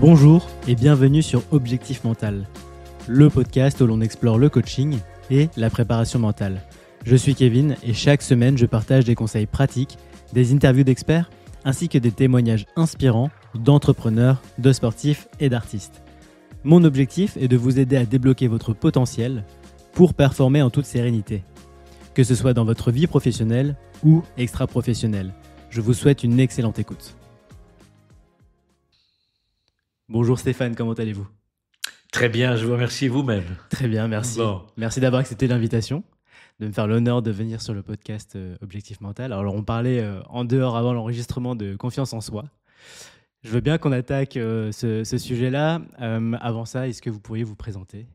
Bonjour et bienvenue sur Objectif Mental, le podcast où l'on explore le coaching et la préparation mentale. Je suis Kevin et chaque semaine je partage des conseils pratiques, des interviews d'experts ainsi que des témoignages inspirants d'entrepreneurs, de sportifs et d'artistes. Mon objectif est de vous aider à débloquer votre potentiel pour performer en toute sérénité, que ce soit dans votre vie professionnelle ou extra-professionnelle. Je vous souhaite une excellente écoute. Bonjour Stéphane, comment allez-vous ? Très bien, je vous remercie vous-même. Très bien, merci. Bon. Merci d'avoir accepté l'invitation, de me faire l'honneur de venir sur le podcast Objectif Mental. Alors on parlait en dehors avant l'enregistrement de confiance en soi. Je veux bien qu'on attaque ce sujet-là. Avant ça, est-ce que vous pourriez vous présenter ?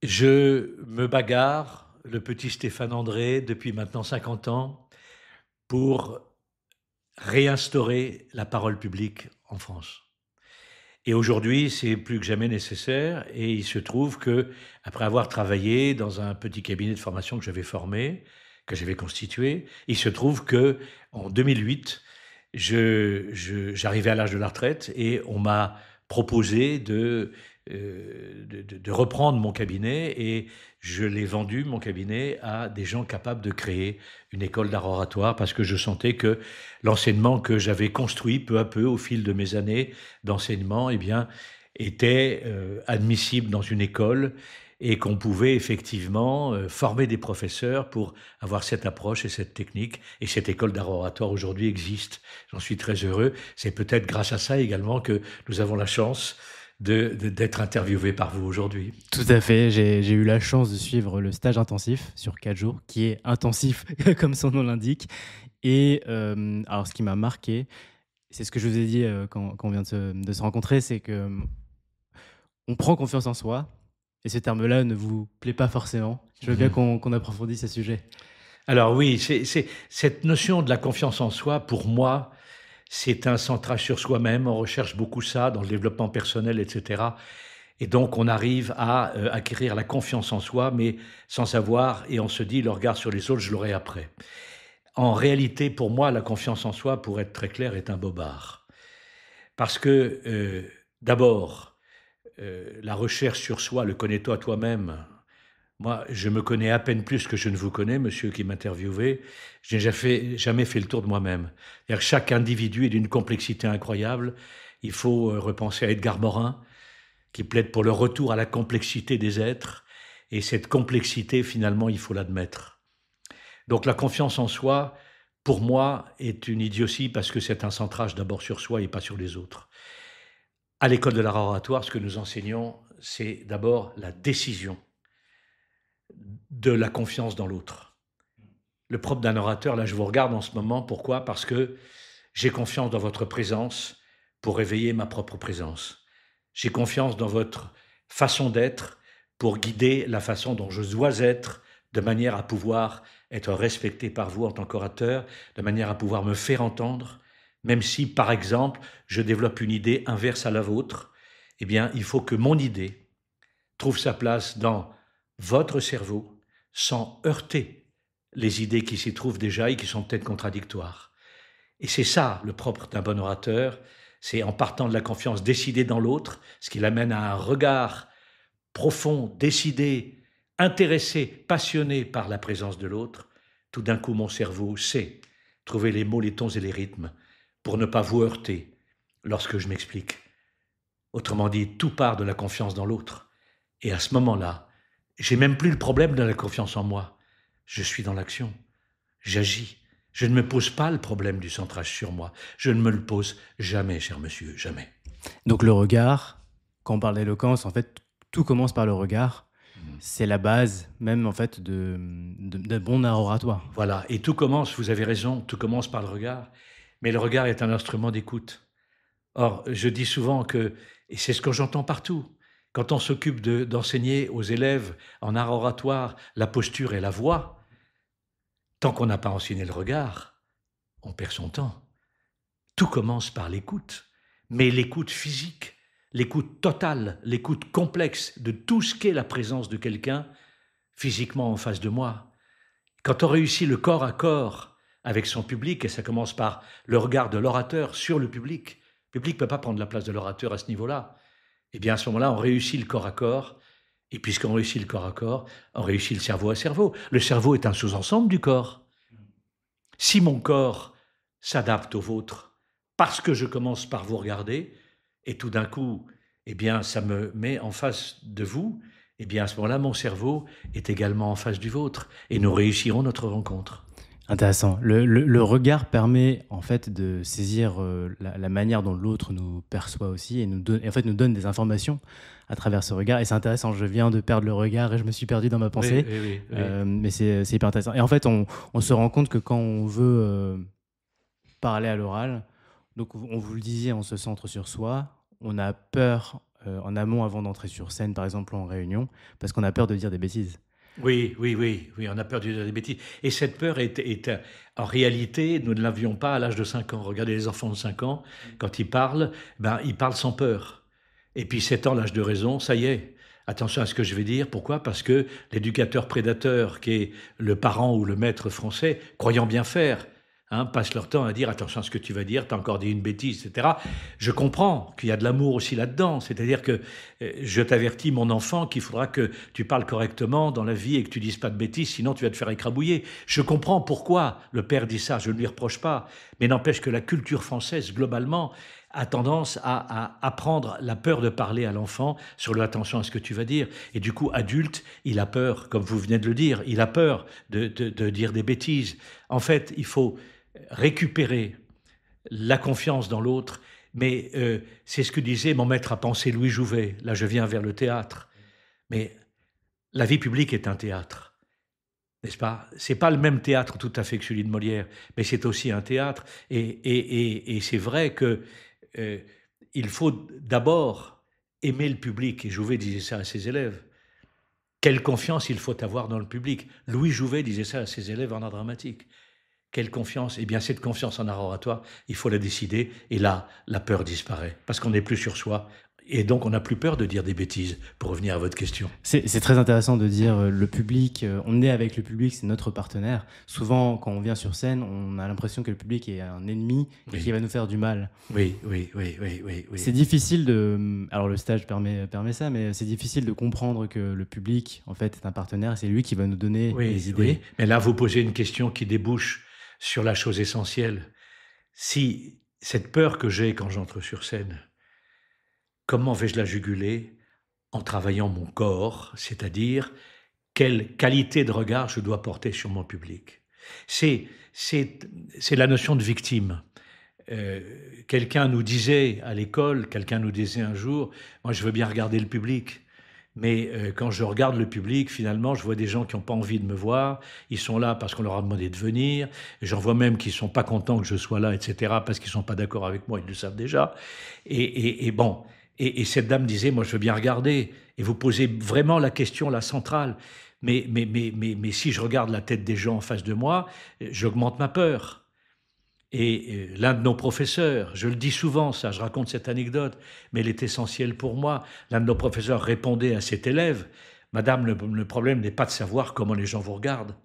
Je me bagarre, le petit Stéphane André, depuis maintenant 50 ans, pour réinstaurer la parole publique en France. Et aujourd'hui, c'est plus que jamais nécessaire. Et il se trouve que, après avoir travaillé dans un petit cabinet de formation que j'avais formé, que j'avais constitué, il se trouve que en 2008, j'arrivais à l'âge de la retraite et on m'a proposé de reprendre mon cabinet et je l'ai vendu, mon cabinet, à des gens capables de créer une école d'art oratoire parce que je sentais que l'enseignement que j'avais construit peu à peu au fil de mes années d'enseignement, eh bien, était admissible dans une école et qu'on pouvait effectivement former des professeurs pour avoir cette approche et cette technique. Et cette école d'art oratoire aujourd'hui existe. J'en suis très heureux. C'est peut-être grâce à ça également que nous avons la chance d'être interviewé par vous aujourd'hui. Tout à fait, j'ai eu la chance de suivre le stage intensif sur 4 jours, qui est intensif comme son nom l'indique. Et alors ce qui m'a marqué, c'est ce que je vous ai dit quand on vient de se rencontrer, c'est que on prend confiance en soi, et ce terme-là ne vous plaît pas forcément. Je veux bien qu'on approfondisse ce sujet. Alors oui, c'est cette notion de la confiance en soi, pour moi, c'est un centrage sur soi-même. On recherche beaucoup ça dans le développement personnel, etc. Et donc, on arrive à acquérir la confiance en soi, mais sans savoir, et on se dit, le regard sur les autres, je l'aurai après. En réalité, pour moi, la confiance en soi, pour être très clair, est un bobard. Parce que, d'abord, la recherche sur soi, le connais-toi toi-même. Moi, je me connais à peine plus que je ne vous connais, monsieur qui m'interviewez. Je n'ai jamais fait le tour de moi-même. C'est-à-dire que chaque individu est d'une complexité incroyable. Il faut repenser à Edgar Morin, qui plaide pour le retour à la complexité des êtres. Et cette complexité, finalement, il faut l'admettre. Donc la confiance en soi, pour moi, est une idiotie parce que c'est un centrage d'abord sur soi et pas sur les autres. À l'école de l'art oratoire, ce que nous enseignons, c'est d'abord la décision de la confiance dans l'autre. Le propre d'un orateur, là je vous regarde en ce moment, pourquoi ? Parce que j'ai confiance dans votre présence pour réveiller ma propre présence. J'ai confiance dans votre façon d'être pour guider la façon dont je dois être, de manière à pouvoir être respecté par vous en tant qu'orateur, de manière à pouvoir me faire entendre, même si, par exemple, je développe une idée inverse à la vôtre, eh bien, il faut que mon idée trouve sa place dans votre cerveau sans heurter les idées qui s'y trouvent déjà et qui sont peut-être contradictoires. Et c'est ça le propre d'un bon orateur, c'est en partant de la confiance décidée dans l'autre, ce qui l'amène à un regard profond, décidé, intéressé, passionné par la présence de l'autre. Tout d'un coup, mon cerveau sait trouver les mots, les tons et les rythmes pour ne pas vous heurter lorsque je m'explique. Autrement dit, tout part de la confiance dans l'autre. Et à ce moment-là, j'ai même plus le problème de la confiance en moi. Je suis dans l'action. J'agis. Je ne me pose pas le problème du centrage sur moi. Je ne me le pose jamais, cher monsieur, jamais. Donc le regard, quand on parle d'éloquence, en fait, tout commence par le regard. C'est la base même en fait de bon art oratoire. Voilà, et tout commence, vous avez raison, tout commence par le regard. Mais le regard est un instrument d'écoute. Or, je dis souvent que, et c'est ce que j'entends partout, quand on s'occupe d'enseigner aux élèves en art oratoire la posture et la voix, tant qu'on n'a pas enseigné le regard, on perd son temps. Tout commence par l'écoute, mais l'écoute physique, l'écoute totale, l'écoute complexe de tout ce qu'est la présence de quelqu'un physiquement en face de moi. Quand on réussit le corps à corps avec son public, et ça commence par le regard de l'orateur sur le public, Le public ne peut pas prendre la place de l'orateur à ce niveau-là. Eh bien, à ce moment-là, on réussit le corps à corps. Et puisqu'on réussit le corps à corps, on réussit le cerveau à cerveau. Le cerveau est un sous-ensemble du corps. Si mon corps s'adapte au vôtre, parce que je commence par vous regarder, et tout d'un coup, eh bien, ça me met en face de vous, eh bien, à ce moment-là, mon cerveau est également en face du vôtre, et nous réussirons notre rencontre. Intéressant. Le regard permet en fait de saisir la manière dont l'autre nous perçoit aussi et en fait nous donne des informations à travers ce regard. Et c'est intéressant, je viens de perdre le regard et je me suis perdu dans ma pensée. Oui. Mais c'est hyper intéressant. Et en fait, on se rend compte que quand on veut parler à l'oral, donc on vous le disiez, on se centre sur soi, on a peur en amont avant d'entrer sur scène, par exemple en réunion, parce qu'on a peur de dire des bêtises. Oui, on a peur de dire des bêtises. Et cette peur en réalité, nous ne l'avions pas à l'âge de 5 ans. Regardez les enfants de 5 ans, quand ils parlent sans peur. Et puis 7 ans, l'âge de raison, ça y est. Attention à ce que je vais dire. Pourquoi? Parce que l'éducateur prédateur, qui est le parent ou le maître français, croyant bien faire, passent leur temps à dire attention à ce que tu vas dire, tu as encore dit une bêtise, etc. Je comprends qu'il y a de l'amour aussi là-dedans. C'est-à-dire que je t'avertis, mon enfant, qu'il faudra que tu parles correctement dans la vie et que tu dises pas de bêtises, sinon tu vas te faire écrabouiller. Je comprends pourquoi le père dit ça, je ne lui reproche pas. Mais n'empêche que la culture française, globalement, a tendance à apprendre la peur de parler à l'enfant sur l'attention à ce que tu vas dire. Et du coup, adulte, il a peur, comme vous venez de le dire, il a peur de dire des bêtises. En fait, il faut récupérer la confiance dans l'autre, mais c'est ce que disait mon maître à penser Louis Jouvet. Là, je viens vers le théâtre. Mais la vie publique est un théâtre, n'est-ce pas? C'est pas le même théâtre tout à fait que celui de Molière, mais c'est aussi un théâtre. Et c'est vrai que il faut d'abord aimer le public. Et Jouvet disait ça à ses élèves. Quelle confiance il faut avoir dans le public. Louis Jouvet disait ça à ses élèves en art dramatique. Quelle confiance? Eh bien, cette confiance en art oratoire, il faut la décider. Et là, la peur disparaît. Parce qu'on n'est plus sur soi. Et donc, on n'a plus peur de dire des bêtises, pour revenir à votre question. C'est très intéressant de dire le public, on est avec le public, c'est notre partenaire. Souvent, quand on vient sur scène, on a l'impression que le public est un ennemi et qui va nous faire du mal. Oui. C'est difficile de... Alors, le stage permet ça, mais c'est difficile de comprendre que le public, en fait, est un partenaire et c'est lui qui va nous donner des idées. Oui, mais là, vous posez une question qui débouche sur la chose essentielle. Si cette peur que j'ai quand j'entre sur scène, comment vais-je la juguler? En travaillant mon corps, c'est-à-dire quelle qualité de regard je dois porter sur mon public. C'est la notion de victime. Quelqu'un nous disait à l'école, quelqu'un nous disait un jour, moi je veux bien regarder le public, mais quand je regarde le public, finalement, je vois des gens qui n'ont pas envie de me voir. Ils sont là parce qu'on leur a demandé de venir. J'en vois même qui ne sont pas contents que je sois là, etc., parce qu'ils ne sont pas d'accord avec moi, ils le savent déjà. Et cette dame disait, moi, je veux bien regarder. Et vous posez vraiment la question, la centrale. Mais si je regarde la tête des gens en face de moi, j'augmente ma peur. Et l'un de nos professeurs, je le dis souvent ça, je raconte cette anecdote, mais elle est essentielle pour moi, l'un de nos professeurs répondait à cet élève, « Madame, le problème n'est pas de savoir comment les gens vous regardent.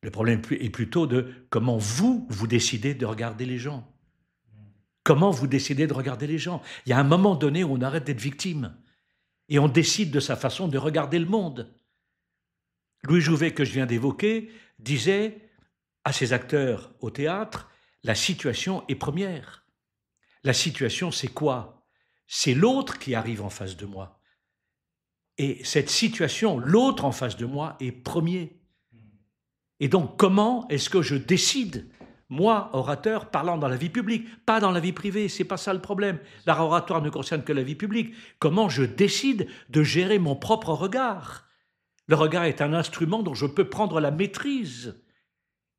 Le problème est plutôt de comment vous décidez de regarder les gens. Comment vous décidez de regarder les gens. Il y a un moment donné où on arrête d'être victime et on décide de sa façon de regarder le monde. » Louis Jouvet, que je viens d'évoquer, disait à ses acteurs au théâtre, la situation est première. La situation, c'est quoi? C'est l'autre qui arrive en face de moi. Et cette situation, l'autre en face de moi, est premier. Et donc, comment est-ce que je décide, moi, orateur, parlant dans la vie publique, pas dans la vie privée, c'est pas ça le problème. L'art oratoire ne concerne que la vie publique. Comment je décide de gérer mon propre regard? Le regard est un instrument dont je peux prendre la maîtrise.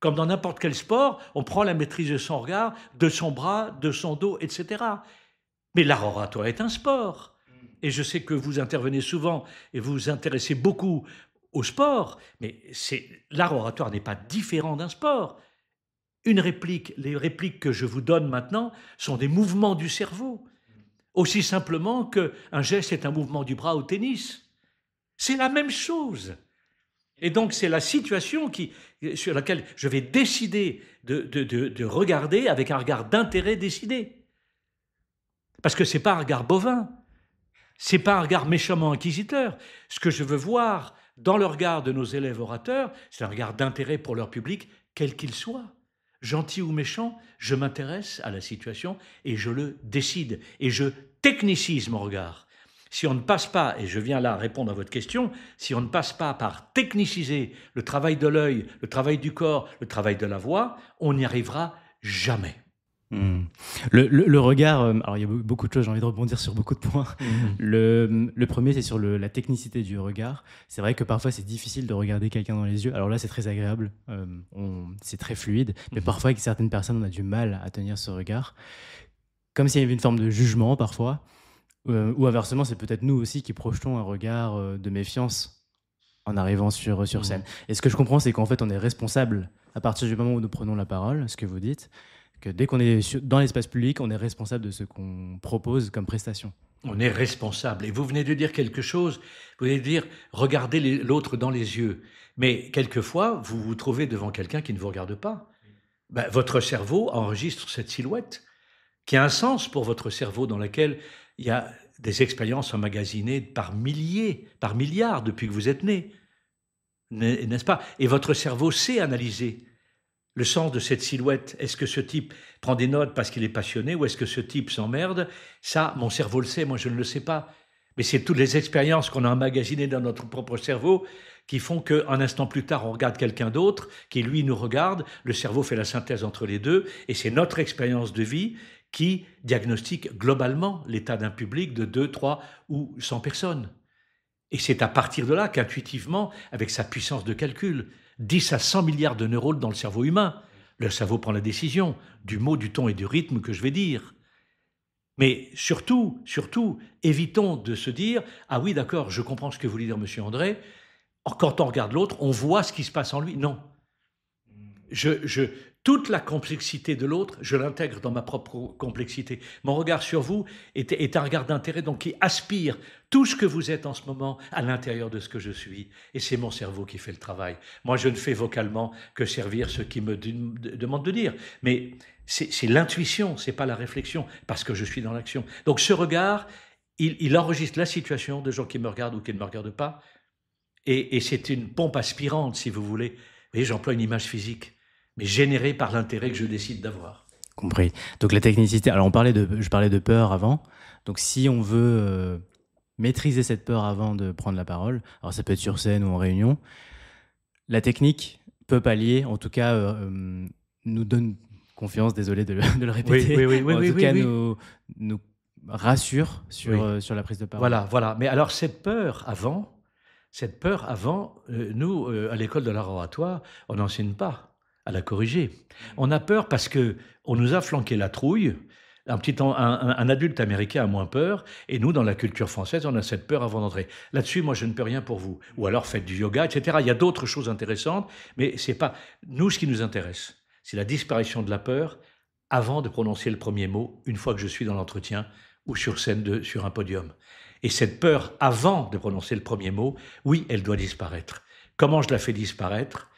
Comme dans n'importe quel sport, on prend la maîtrise de son regard, de son bras, de son dos, etc. Mais l'art oratoire est un sport. Et je sais que vous intervenez souvent et vous vous intéressez beaucoup au sport, mais l'art oratoire n'est pas différent d'un sport. Les répliques que je vous donne maintenant sont des mouvements du cerveau. Aussi simplement qu'un geste est un mouvement du bras au tennis. C'est la même chose. Et donc, c'est la situation sur laquelle je vais décider de regarder avec un regard d'intérêt décidé. Parce que c'est pas un regard bovin, c'est pas un regard méchamment inquisiteur. Ce que je veux voir dans le regard de nos élèves orateurs, c'est un regard d'intérêt pour leur public, quel qu'il soit. Gentil ou méchant, je m'intéresse à la situation et je le décide. Et je technicise mon regard. Si on ne passe pas, et je viens là répondre à votre question, si on ne passe pas par techniciser le travail de l'œil, le travail du corps, le travail de la voix, on n'y arrivera jamais. Le regard, alors il y a beaucoup de choses, j'ai envie de rebondir sur beaucoup de points. Le premier, c'est sur la technicité du regard. C'est vrai que parfois, c'est difficile de regarder quelqu'un dans les yeux. Alors là, c'est très agréable, c'est très fluide, mais parfois, avec certaines personnes, on a du mal à tenir ce regard. Comme s'il y avait une forme de jugement, parfois. Ou inversement, c'est peut-être nous aussi qui projetons un regard de méfiance en arrivant sur scène. Et ce que je comprends, c'est qu'en fait, on est responsable, à partir du moment où nous prenons la parole, ce que vous dites, que dès qu'on est dans l'espace public, on est responsable de ce qu'on propose comme prestation. On est responsable. Et vous venez de dire quelque chose, vous venez de dire regardez l'autre dans les yeux. Mais quelquefois, vous vous trouvez devant quelqu'un qui ne vous regarde pas. Ben, votre cerveau enregistre cette silhouette qui a un sens pour votre cerveau, dans laquelle il y a des expériences emmagasinées par milliers, par milliards depuis que vous êtes né. N'est-ce pas? Et votre cerveau sait analyser le sens de cette silhouette. Est-ce que ce type prend des notes parce qu'il est passionné ou est-ce que ce type s'emmerde? Ça, mon cerveau le sait, moi je ne le sais pas. Mais c'est toutes les expériences qu'on a emmagasinées dans notre propre cerveau qui font qu'un instant plus tard, on regarde quelqu'un d'autre qui, lui, nous regarde. Le cerveau fait la synthèse entre les deux et c'est notre expérience de vie qui diagnostique globalement l'état d'un public de 2, 3 ou 100 personnes. Et c'est à partir de là qu'intuitivement, avec sa puissance de calcul, 10 à 100 milliards de neurones dans le cerveau humain, le cerveau prend la décision du mot, du ton et du rythme que je vais dire. Mais surtout, évitons de se dire « Ah oui, d'accord, je comprends ce que voulait dire M. André ». Or, quand on regarde l'autre, on voit ce qui se passe en lui. Non. Toute la complexité de l'autre, je l'intègre dans ma propre complexité. Mon regard sur vous est un regard d'intérêt, donc qui aspire tout ce que vous êtes en ce moment à l'intérieur de ce que je suis. Et c'est mon cerveau qui fait le travail. Moi, je ne fais vocalement que servir ce qui me demande de dire. Mais c'est l'intuition, c'est pas la réflexion, parce que je suis dans l'action. Donc ce regard, il enregistre la situation de gens qui me regardent ou qui ne me regardent pas. Et c'est une pompe aspirante, si vous voulez. Vous voyez, j'emploie une image physique, mais générée par l'intérêt que je décide d'avoir. Compris. Donc la technicité, alors je parlais de peur avant, donc si on veut maîtriser cette peur avant de prendre la parole, alors ça peut être sur scène ou en réunion, la technique peut pallier, en tout cas nous donne confiance, désolé de le répéter, nous rassure sur la prise de parole. Voilà. Mais alors cette peur avant, nous, à l'école de l'art oratoire, on n'enseigne pas à la corriger. On a peur parce que on nous a flanqué la trouille. Un adulte américain a moins peur, et nous, dans la culture française, on a cette peur avant d'entrer. Là-dessus, moi, je ne peux rien pour vous. Ou alors, faites du yoga, etc. Il y a d'autres choses intéressantes, mais c'est pas... Nous, ce qui nous intéresse, c'est la disparition de la peur avant de prononcer le premier mot, une fois que je suis dans l'entretien ou sur scène, sur un podium. Et cette peur, avant de prononcer le premier mot, oui, elle doit disparaître. Comment je la fais disparaître ?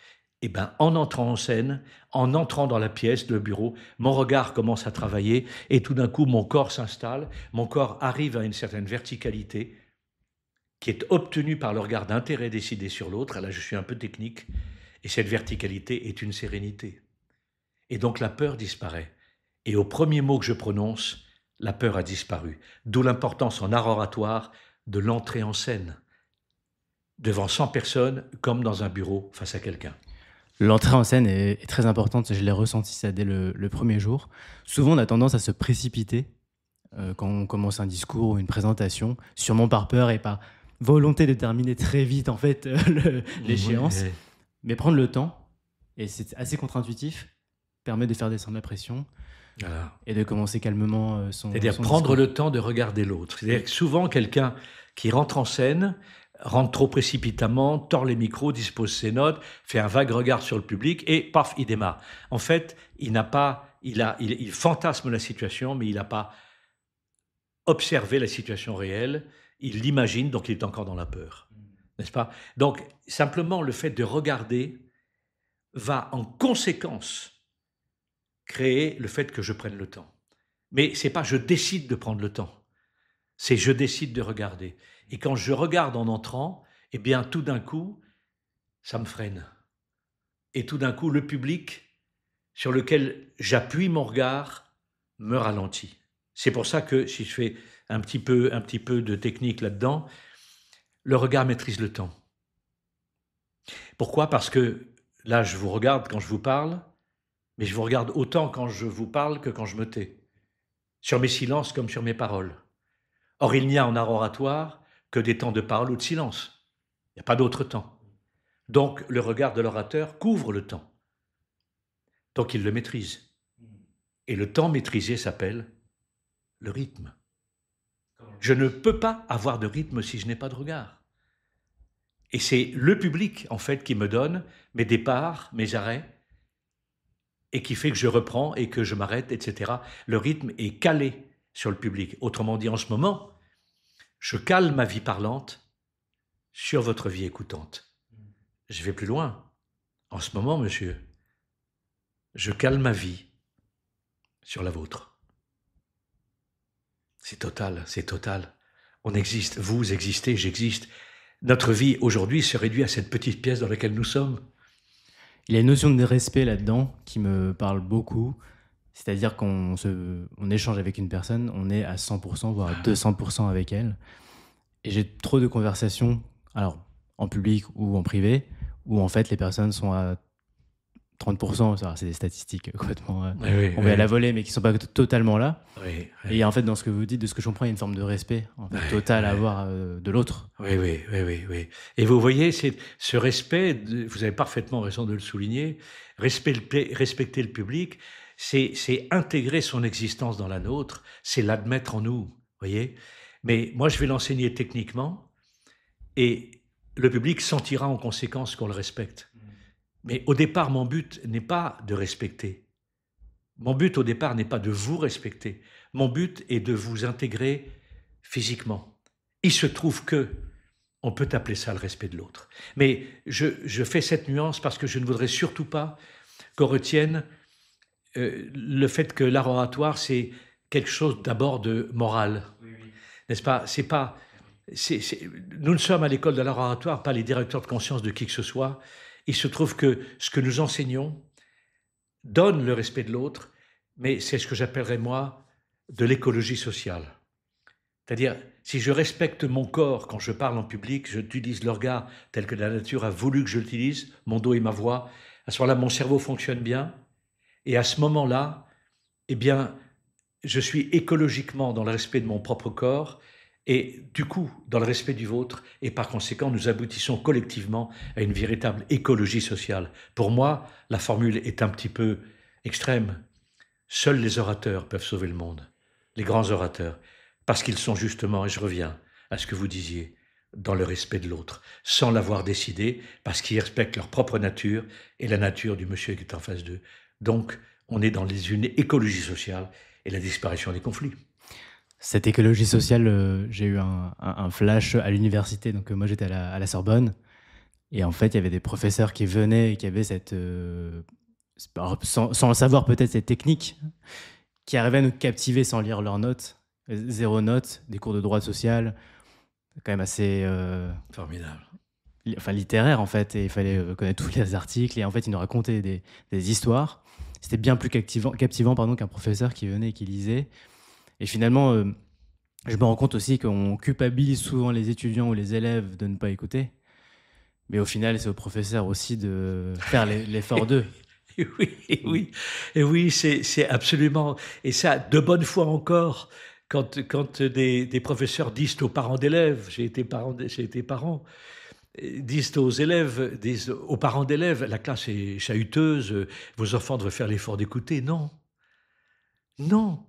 Eh bien, en entrant en scène, en entrant dans la pièce, le bureau, mon regard commence à travailler et tout d'un coup, mon corps s'installe, mon corps arrive à une certaine verticalité qui est obtenue par le regard d'intérêt décidé sur l'autre. Là, je suis un peu technique. Et cette verticalité est une sérénité. Et donc, la peur disparaît. Et au premier mot que je prononce, la peur a disparu. D'où l'importance en art oratoire de l'entrée en scène, devant 100 personnes, comme dans un bureau face à quelqu'un. L'entrée en scène est très importante, je l'ai ressenti ça dès le premier jour. Souvent, on a tendance à se précipiter quand on commence un discours ou une présentation, sûrement par peur et par volonté de terminer très vite en fait l'échéance. Ouais. Mais prendre le temps, et c'est assez contre-intuitif, permet de faire descendre la pression. Voilà. Et de commencer calmement C'est-à-dire prendre le temps de regarder l'autre. C'est-à-dire que souvent, quelqu'un qui rentre en scène rentre trop précipitamment, tord les micros, dispose ses notes, fait un vague regard sur le public et paf, il démarre. En fait, il fantasme la situation, mais il n'a pas observé la situation réelle. Il l'imagine, donc il est encore dans la peur. N'est-ce pas ? Donc, simplement, le fait de regarder va en conséquence créer le fait que je prenne le temps. Mais c'est pas je décide de prendre le temps, c'est je décide de regarder. Et quand je regarde en entrant, eh bien tout d'un coup, ça me freine. Et tout d'un coup, le public sur lequel j'appuie mon regard me ralentit. C'est pour ça que si je fais un petit peu de technique là-dedans, le regard maîtrise le temps. Pourquoi? Parce que là, je vous regarde quand je vous parle, mais je vous regarde autant quand je vous parle que quand je me tais, sur mes silences comme sur mes paroles. Or, il n'y a en art oratoire que des temps de parole ou de silence. Il n'y a pas d'autre temps. Donc, le regard de l'orateur couvre le temps. Donc, il le maîtrise. Et le temps maîtrisé s'appelle le rythme. Je ne peux pas avoir de rythme si je n'ai pas de regard. Et c'est le public, en fait, qui me donne mes départs, mes arrêts, et qui fait que je reprends et que je m'arrête, etc. Le rythme est calé sur le public. Autrement dit, en ce moment, je cale ma vie parlante sur votre vie écoutante. Je vais plus loin. En ce moment, monsieur, je cale ma vie sur la vôtre. C'est total, c'est total. On existe, vous existez, j'existe. Notre vie aujourd'hui se réduit à cette petite pièce dans laquelle nous sommes. Il y a une notion de respect là-dedans qui me parle beaucoup. C'est-à-dire on échange avec une personne, on est à 100%, voire à 200% avec elle. Et j'ai trop de conversations, alors en public ou en privé, où en fait les personnes sont à 30%, c'est des statistiques complètement on va à la volée, mais qui ne sont pas totalement là. Oui. Et en fait, dans ce que vous dites, de ce que je comprends, il y a une forme de respect en fait, total à avoir de l'autre. Oui. Et vous voyez, c'est ce respect, vous avez parfaitement raison de le souligner, respecter le public, c'est intégrer son existence dans la nôtre, c'est l'admettre en nous, voyez. Mais moi, je vais l'enseigner techniquement, et le public sentira en conséquence qu'on le respecte. Mais au départ, mon but n'est pas de respecter. Mon but au départ n'est pas de vous respecter. Mon but est de vous intégrer physiquement. Il se trouve que on peut appeler ça le respect de l'autre. Mais je fais cette nuance parce que je ne voudrais surtout pas qu'on retienne le fait que l'art oratoire, c'est quelque chose d'abord de moral. Oui. N'est-ce pas? Nous ne sommes à l'école de l'art oratoire pas les directeurs de conscience de qui que ce soit. Il se trouve que ce que nous enseignons donne le respect de l'autre, mais c'est ce que j'appellerais, moi, de l'écologie sociale. C'est-à-dire, si je respecte mon corps quand je parle en public, j'utilise le regard tel que la nature a voulu que je l'utilise, mon dos et ma voix, à ce moment-là, mon cerveau fonctionne bien, et à ce moment-là, eh bien, je suis écologiquement dans le respect de mon propre corps, et du coup, dans le respect du vôtre, et par conséquent, nous aboutissons collectivement à une véritable écologie sociale. Pour moi, la formule est un petit peu extrême. Seuls les orateurs peuvent sauver le monde, les grands orateurs, parce qu'ils sont justement, et je reviens à ce que vous disiez, dans le respect de l'autre, sans l'avoir décidé, parce qu'ils respectent leur propre nature et la nature du monsieur qui est en face d'eux. Donc, on est dans une écologie sociale et la disparition des conflits. Cette écologie sociale, j'ai eu un flash à l'université. Donc, moi, j'étais à la Sorbonne. Et en fait, il y avait des professeurs qui venaient et qui avaient cette... sans le savoir peut-être, cette technique qui arrivait à nous captiver sans lire leurs notes. 0 notes, des cours de droit social, quand même assez... formidable. Enfin, littéraire, en fait. Et il fallait connaître tous les articles. Et en fait, ils nous racontaient des histoires. C'était bien plus captivant qu'un professeur qui venait et qui lisait. Et finalement, je me rends compte aussi qu'on culpabilise souvent les étudiants ou les élèves de ne pas écouter. Mais au final, c'est aux professeurs aussi de faire l'effort d'eux. Oui, c'est absolument... Et ça, de bonne foi encore, quand des professeurs disent aux parents d'élèves, j'ai été parent, disent aux élèves, disent aux parents d'élèves, la classe est chahuteuse, vos enfants devraient faire l'effort d'écouter. Non,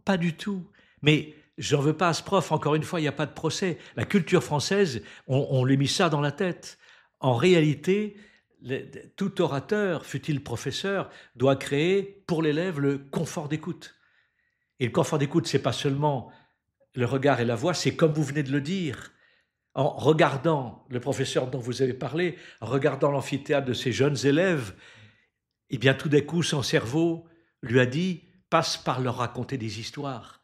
pas du tout. Mais j'en veux pas à ce prof, encore une fois, il n'y a pas de procès. La culture française, on lui mit ça dans la tête. En réalité, tout orateur, fût-il professeur, doit créer pour l'élève le confort d'écoute. Et le confort d'écoute, c'est pas seulement le regard et la voix, c'est comme vous venez de le dire. En regardant le professeur dont vous avez parlé, en regardant l'amphithéâtre de ces jeunes élèves, eh bien tout d'un coup, son cerveau lui a dit « passe par leur raconter des histoires ».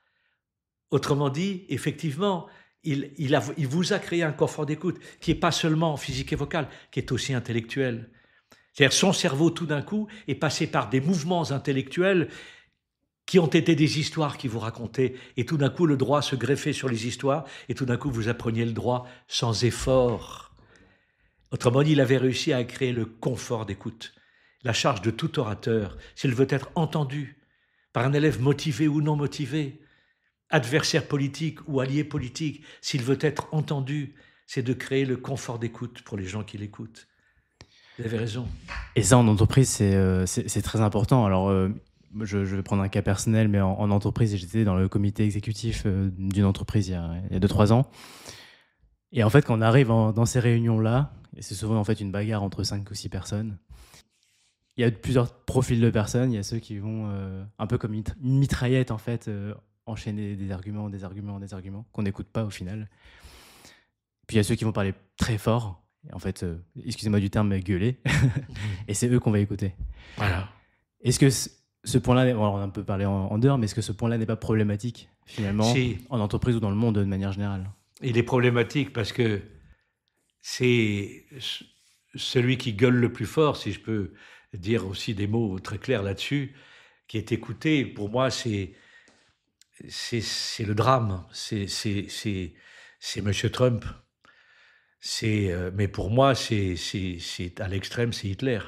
Autrement dit, effectivement, il vous a créé un confort d'écoute qui n'est pas seulement physique et vocal, qui est aussi intellectuel. C'est-à-dire son cerveau, tout d'un coup, est passé par des mouvements intellectuels qui ont été des histoires qu'il vous racontait. Et tout d'un coup, le droit se greffait sur les histoires, et tout d'un coup, vous appreniez le droit sans effort. Autrement dit, il avait réussi à créer le confort d'écoute. La charge de tout orateur, s'il veut être entendu par un élève motivé ou non motivé, adversaire politique ou allié politique, s'il veut être entendu, c'est de créer le confort d'écoute pour les gens qui l'écoutent. Vous avez raison. Et ça, en entreprise, c'est très important. Alors, je vais prendre un cas personnel, mais en entreprise, j'étais dans le comité exécutif d'une entreprise il y a 2-3 ans. Et en fait, quand on arrive dans ces réunions-là, et c'est souvent en fait une bagarre entre 5 ou 6 personnes, il y a plusieurs profils de personnes. Il y a ceux qui vont, un peu comme une mitraillette, en fait, enchaîner des arguments, qu'on n'écoute pas au final. Puis il y a ceux qui vont parler très fort, et en fait, excusez-moi du terme, mais gueuler. Et c'est eux qu'on va écouter. Voilà. Est-ce que ce point-là, on a un peu parlé en dehors, mais est-ce que ce point-là n'est pas problématique, finalement, en entreprise ou dans le monde de manière générale? Il est problématique parce que c'est celui qui gueule le plus fort, si je peux dire aussi des mots très clairs là-dessus, qui est écouté. Pour moi, c'est le drame. C'est M. Trump. Mais pour moi, c'est à l'extrême, c'est Hitler.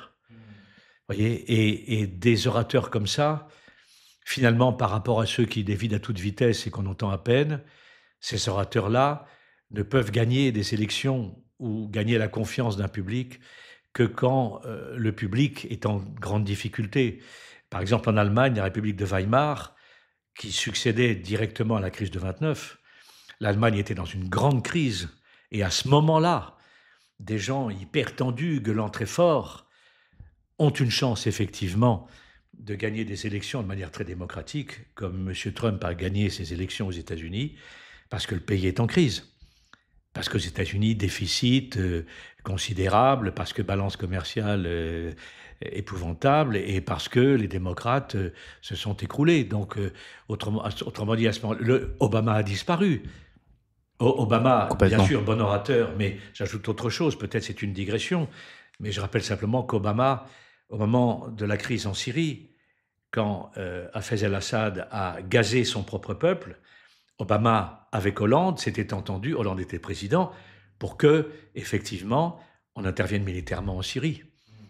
Voyez, et des orateurs comme ça, finalement, par rapport à ceux qui dévident à toute vitesse et qu'on entend à peine, ces orateurs-là ne peuvent gagner des élections ou gagner la confiance d'un public que quand le public est en grande difficulté. Par exemple, en Allemagne, la République de Weimar, qui succédait directement à la crise de 29, l'Allemagne était dans une grande crise. Et à ce moment-là, des gens hyper tendus, gueulant très fort, ont une chance, effectivement, de gagner des élections de manière très démocratique, comme M. Trump a gagné ses élections aux États-Unis, parce que le pays est en crise. Parce qu'aux États-Unis, déficit considérable, parce que balance commerciale épouvantable, et parce que les démocrates se sont écroulés. Donc, autrement dit, à ce moment-là, Obama a disparu. Obama, bien sûr, bon orateur, mais j'ajoute autre chose, peut-être c'est une digression, mais je rappelle simplement qu'Obama, au moment de la crise en Syrie, quand Hafez el-Assad a gazé son propre peuple, Obama, avec Hollande, s'était entendu, Hollande était président, pour que, effectivement, on intervienne militairement en Syrie.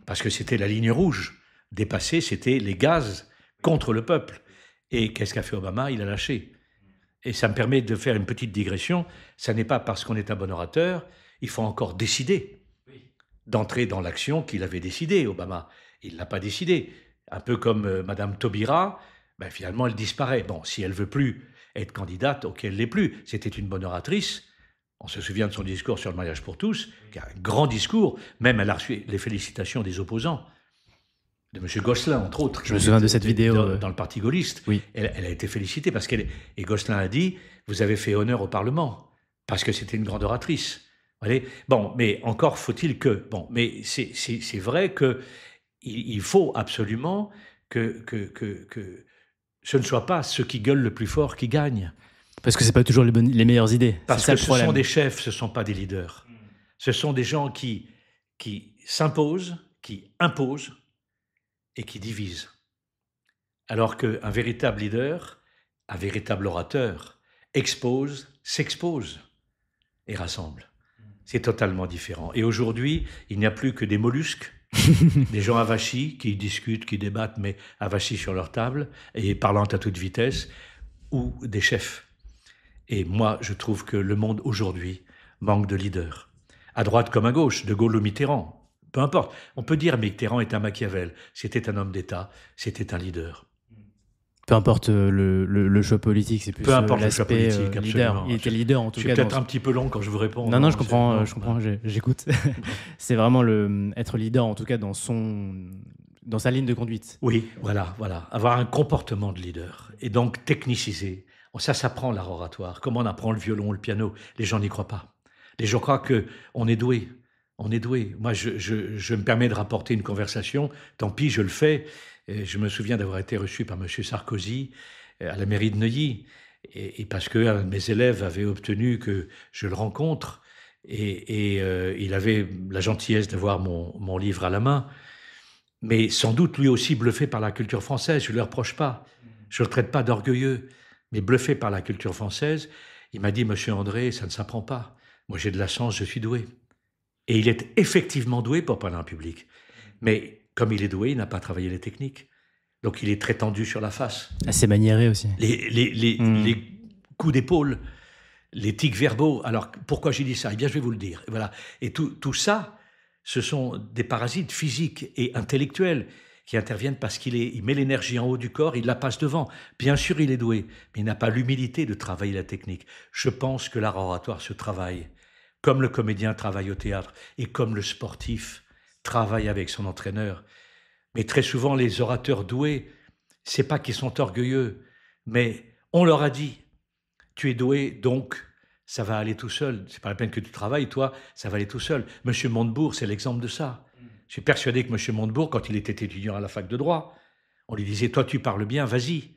Parce que c'était la ligne rouge. Dépassée, c'était les gaz contre le peuple. Et qu'est-ce qu'a fait Obama? Il a lâché. Et ça me permet de faire une petite digression. Ça n'est pas parce qu'on est un bon orateur, il faut encore décider d'entrer dans l'action qu'il avait décidé, Obama. Il ne l'a pas décidé. Un peu comme Madame Taubira, ben finalement, elle disparaît. Bon, si elle ne veut plus être candidate, ok, elle ne l'est plus. C'était une bonne oratrice. On se souvient de son discours sur le mariage pour tous, qui est un grand discours. Même elle a reçu les félicitations des opposants, de M. Gosselin, entre autres. Je me souviens de cette vidéo. Dans le parti gaulliste. Oui. Elle a été félicitée parce et Gosselin a dit « Vous avez fait honneur au Parlement », parce que c'était une grande oratrice. Allez, bon, mais encore faut-il que... Bon, mais c'est vrai qu'il faut absolument que ce ne soit pas ceux qui gueulent le plus fort qui gagnent. Parce que ce n'est pas toujours les meilleures idées. Parce que ce sont des chefs, ce ne sont pas des leaders. Ce sont des gens qui s'imposent, qui imposent et qui divisent. Alors qu'un véritable leader, un véritable orateur, expose, s'expose et rassemble. C'est totalement différent. Et aujourd'hui, il n'y a plus que des mollusques, des gens avachis qui discutent, qui débattent, mais avachis sur leur table et parlant à toute vitesse, ou des chefs. Et moi, je trouve que le monde aujourd'hui manque de leaders. À droite comme à gauche, de Gaulle ou Mitterrand, peu importe. On peut dire Mitterrand est un Machiavel. C'était un homme d'État, c'était un leader. Peu importe le choix politique, c'est plus l'aspect leader. Il était leader en tout cas. Je suis peut-être un petit peu long quand je vous réponds. Non, je comprends, j'écoute. C'est vraiment être leader en tout cas dans sa ligne de conduite. Oui, voilà. Avoir un comportement de leader et donc techniciser. Ça s'apprend l'art oratoire. Comment on apprend le violon, le piano? Les gens n'y croient pas. Les gens croient qu'on est doué. On est doué. Moi, je me permets de rapporter une conversation. Tant pis, je le fais. Et je me souviens d'avoir été reçu par M. Sarkozy à la mairie de Neuilly. et parce qu'un de mes élèves avait obtenu que je le rencontre, il avait la gentillesse d'avoir mon livre à la main, mais sans doute lui aussi bluffé par la culture française, je ne le reproche pas, je ne le traite pas d'orgueilleux, mais bluffé par la culture française, il m'a dit, Monsieur André, ça ne s'apprend pas, moi j'ai de la chance, je suis doué. Et il est effectivement doué pour parler en public, mais comme il est doué, il n'a pas travaillé les techniques. Donc il est très tendu sur la face. Assez maniéré aussi. Les coups d'épaule, les tics verbaux. Alors pourquoi j'ai dit ça? Eh bien je vais vous le dire. Et voilà. Et tout ça, ce sont des parasites physiques et intellectuels qui interviennent parce il met l'énergie en haut du corps, il la passe devant. Bien sûr il est doué, mais il n'a pas l'humilité de travailler la technique. Je pense que l'art oratoire se travaille, comme le comédien travaille au théâtre et comme le sportif travaille avec son entraîneur. Mais très souvent, les orateurs doués, c'est pas qu'ils sont orgueilleux, mais on leur a dit, tu es doué, donc ça va aller tout seul. C'est pas la peine que tu travailles, toi, ça va aller tout seul. Monsieur Montebourg, c'est l'exemple de ça. Je suis persuadé que Monsieur Montebourg, quand il était étudiant à la fac de droit, on lui disait, toi, tu parles bien, vas-y.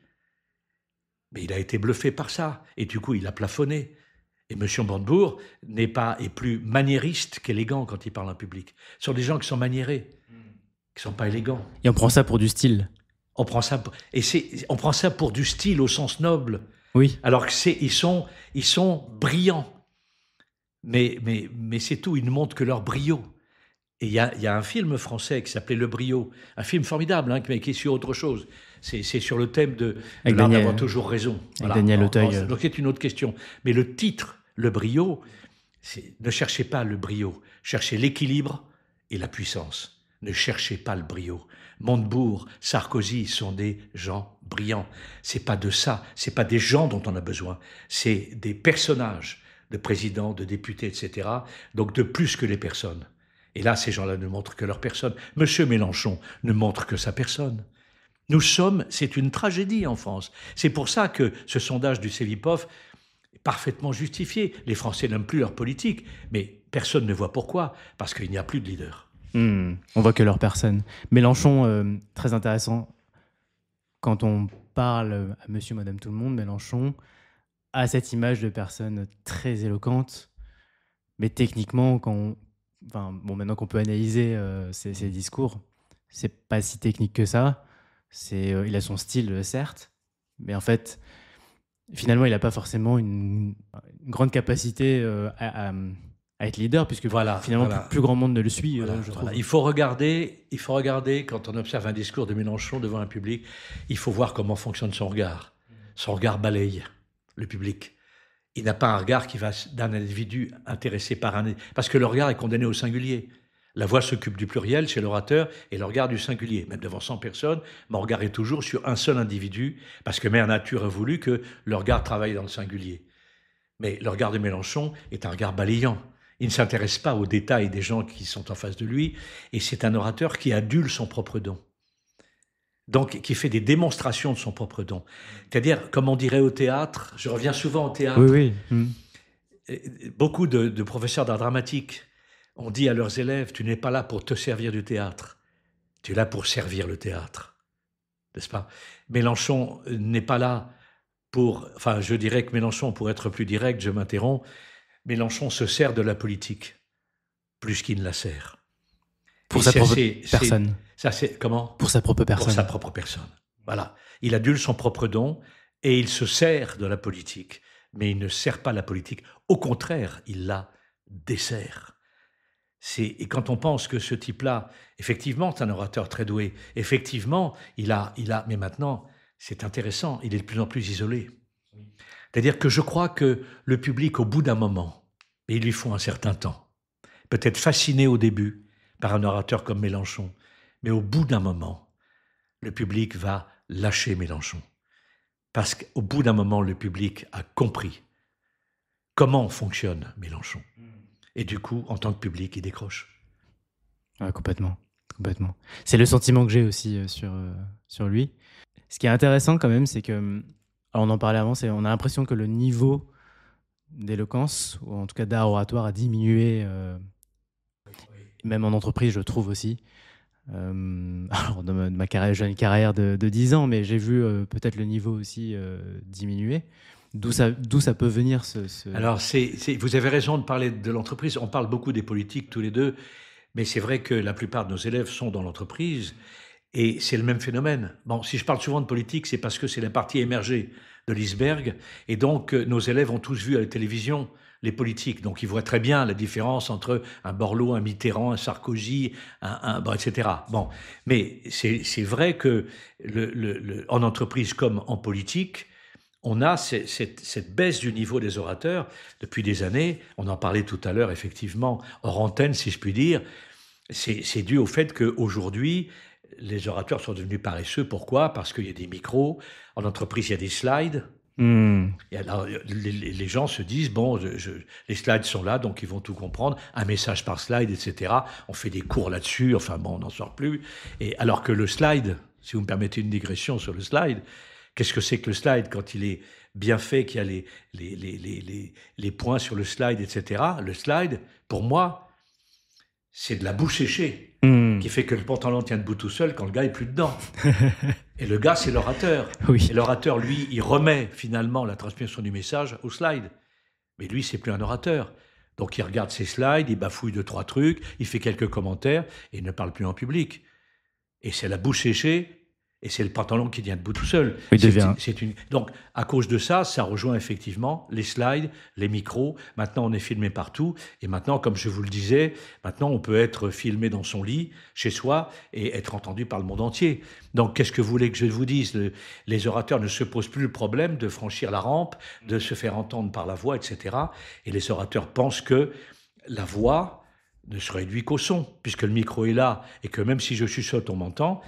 Mais il a été bluffé par ça, et du coup, il a plafonné. Et Monsieur Montebourg est plus maniériste qu'élégant quand il parle en public. Ce sont des gens qui sont maniérés, qui sont pas élégants. Et on prend ça pour du style. On prend ça pour du style au sens noble. Oui. Alors que ils sont brillants. Mais c'est tout, ils ne montrent que leur brio. Et il y a un film français qui s'appelait Le Brio, un film formidable, hein, mais qui est sur autre chose. C'est sur le thème de l'art d'avoir toujours raison. Avec Daniel Auteuil. Donc c'est une autre question. Mais le titre, Le Brio, ne cherchez pas le brio, cherchez l'équilibre et la puissance. Ne cherchez pas le brio. Montebourg, Sarkozy sont des gens brillants. C'est pas de ça, c'est pas des gens dont on a besoin. C'est des personnages de présidents, de députés, etc. Donc de plus que les personnes. Et là, ces gens-là ne montrent que leur personne. Monsieur Mélenchon ne montre que sa personne. C'est une tragédie en France. C'est pour ça que ce sondage du Cevipof est parfaitement justifié. Les Français n'aiment plus leur politique, mais personne ne voit pourquoi, parce qu'il n'y a plus de leader. On voit que leur personne. Mélenchon, très intéressant. Quand on parle à monsieur, madame, tout le monde, Mélenchon a cette image de personne très éloquente, mais techniquement, maintenant qu'on peut analyser ses discours, c'est pas si technique que ça. Il a son style, certes, mais en fait, finalement, il n'a pas forcément une grande capacité à être leader, puisque finalement, plus grand monde ne le suit, je trouve. Il faut regarder, quand on observe un discours de Mélenchon devant un public, il faut voir comment fonctionne son regard. Son regard balaye le public. Il n'a pas un regard qui va d'un individu intéressé par un... Parce que le regard est condamné au singulier. La voix s'occupe du pluriel chez l'orateur et le regard du singulier. Même devant 100 personnes, mon regard est toujours sur un seul individu, parce que Mère Nature a voulu que le regard travaille dans le singulier. Mais le regard de Mélenchon est un regard balayant. Il ne s'intéresse pas aux détails des gens qui sont en face de lui, et c'est un orateur qui adule son propre don. Donc, qui fait des démonstrations de son propre don. C'est-à-dire, comme on dirait au théâtre, je reviens souvent au théâtre, oui. Beaucoup de professeurs d'art dramatique ont dit à leurs élèves, tu n'es pas là pour te servir du théâtre, tu es là pour servir le théâtre. N'est-ce pas? Mélenchon n'est pas là je dirais que Mélenchon, pour être plus direct, je m'interromps, Mélenchon se sert de la politique, plus qu'il ne la sert. Pour sa propre personne. Comment? Pour sa propre personne. Pour sa propre personne. Voilà. Il adule son propre don et il se sert de la politique. Mais il ne sert pas la politique. Au contraire, il la dessert. Et quand on pense que ce type-là, effectivement, c'est un orateur très doué. Effectivement, mais maintenant, c'est intéressant, il est de plus en plus isolé. C'est-à-dire que je crois que le public, au bout d'un moment, et il lui faut un certain temps, peut être fasciné au début par un orateur comme Mélenchon, mais au bout d'un moment, le public va lâcher Mélenchon. Parce qu'au bout d'un moment, le public a compris comment fonctionne Mélenchon. Et du coup, en tant que public, il décroche. Ouais, complètement. C'est le sentiment que j'ai aussi sur lui. Ce qui est intéressant quand même, c'est que, alors on en parlait avant, on a l'impression que le niveau d'éloquence, ou en tout cas d'art oratoire, a diminué, même en entreprise, je trouve aussi. Alors de ma jeune carrière de 10 ans, mais j'ai vu peut-être le niveau aussi diminuer. D'où ça peut venir Alors, vous avez raison de parler de l'entreprise. On parle beaucoup des politiques tous les deux, mais c'est vrai que la plupart de nos élèves sont dans l'entreprise et c'est le même phénomène. Bon, si je parle souvent de politique, c'est parce que c'est la partie émergée de l'iceberg et donc nos élèves ont tous vu à la télévision les politiques. Donc, ils voient très bien la différence entre un Borloo, un Mitterrand, un Sarkozy, bon, etc. Bon, mais c'est vrai que en entreprise comme en politique, on a cette baisse du niveau des orateurs depuis des années. On en parlait tout à l'heure, effectivement, hors antenne, si je puis dire. C'est dû au fait qu'aujourd'hui, les orateurs sont devenus paresseux. Pourquoi? Parce qu'il y a des micros. En entreprise, il y a des slides. Hmm. Et alors, les gens se disent, bon, les slides sont là, donc ils vont tout comprendre. Un message par slide, etc. On fait des cours là-dessus. Enfin, bon, on n'en sort plus. Et alors que le slide, si vous me permettez une digression sur le slide, qu'est-ce que c'est que le slide quand il est bien fait, qu'il y a les points sur le slide, etc. Le slide, pour moi, c'est de la boue séchée Hmm. qui fait que le pantalon tient debout tout seul quand le gars est plus dedans. Et le gars, c'est l'orateur. Oui. Et l'orateur, lui, il remet finalement la transmission du message au slide. Mais lui, c'est plus un orateur. Donc il regarde ses slides, il bafouille 2, 3 trucs, il fait quelques commentaires et il ne parle plus en public. Et c'est la bouche séchée et c'est le pantalon qui tient debout tout seul. Il devient. Donc, à cause de ça, ça rejoint effectivement les slides, les micros. Maintenant, on est filmé partout. Et maintenant, comme je vous le disais, maintenant, on peut être filmé dans son lit, chez soi, et être entendu par le monde entier. Donc, qu'est-ce que vous voulez que je vous dise? Les orateurs ne se posent plus le problème de franchir la rampe, de se faire entendre par la voix, etc. Et les orateurs pensent que la voix ne se réduit qu'au son, puisque le micro est là, et que même si je chuchote, on m'entend.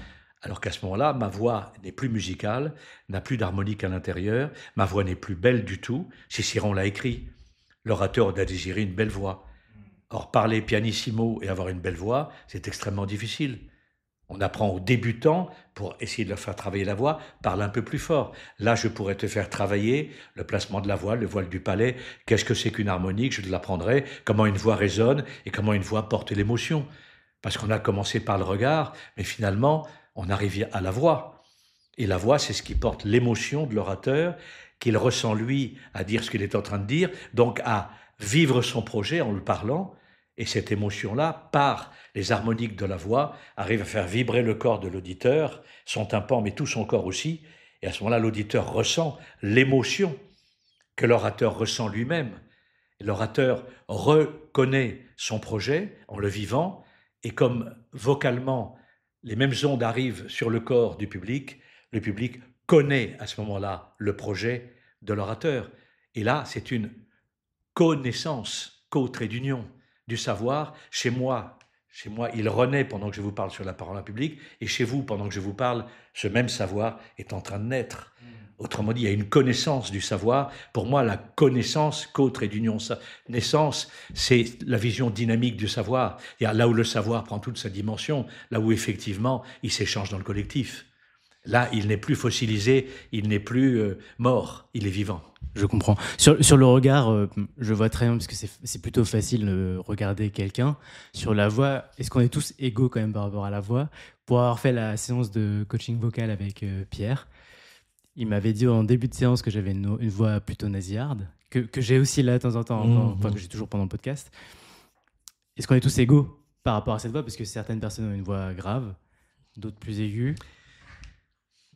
Alors qu'à ce moment-là, ma voix n'est plus musicale, n'a plus d'harmonique à l'intérieur, ma voix n'est plus belle du tout. Cicéron l'a écrit. L'orateur doit désirer une belle voix. Or, parler pianissimo et avoir une belle voix, c'est extrêmement difficile. On apprend aux débutants, pour essayer de leur faire travailler la voix, parle un peu plus fort. Là, je pourrais te faire travailler le placement de la voix, le voile du palais. Qu'est-ce que c'est qu'une harmonique? Je te l'apprendrai. Comment une voix résonne et comment une voix porte l'émotion. Parce qu'on a commencé par le regard, mais finalement, on arrive à la voix. Et la voix, c'est ce qui porte l'émotion de l'orateur, qu'il ressent lui à dire ce qu'il est en train de dire, donc à vivre son projet en le parlant. Et cette émotion-là, par les harmoniques de la voix, arrive à faire vibrer le corps de l'auditeur, son tympan, mais tout son corps aussi. Et à ce moment-là, l'auditeur ressent l'émotion que l'orateur ressent lui-même. Et l'orateur reconnaît son projet en le vivant, et comme vocalement, les mêmes ondes arrivent sur le corps du public, le public connaît à ce moment-là le projet de l'orateur. Et là, c'est une connaissance, co-trait d'union du savoir. Chez moi, il renaît pendant que je vous parle sur la parole en public, et chez vous, pendant que je vous parle, ce même savoir est en train de naître. Autrement dit, il y a une connaissance du savoir. Pour moi, la connaissance, co-trait d'union, naissance, c'est la vision dynamique du savoir. Il y a là où le savoir prend toute sa dimension, là où effectivement, il s'échange dans le collectif. Là, il n'est plus fossilisé, il n'est plus mort, il est vivant. Je comprends. Sur le regard, je vois très bien, parce que c'est plutôt facile de regarder quelqu'un. Sur la voix, est-ce qu'on est tous égaux quand même par rapport à la voix? Pour avoir fait la séance de coaching vocal avec Pierre, il m'avait dit en début de séance que j'avais une voix plutôt nasillarde, que j'ai aussi là de temps en temps, enfin que j'ai toujours pendant le podcast. Est-ce qu'on est tous égaux par rapport à cette voix? Parce que certaines personnes ont une voix grave, d'autres plus aiguës.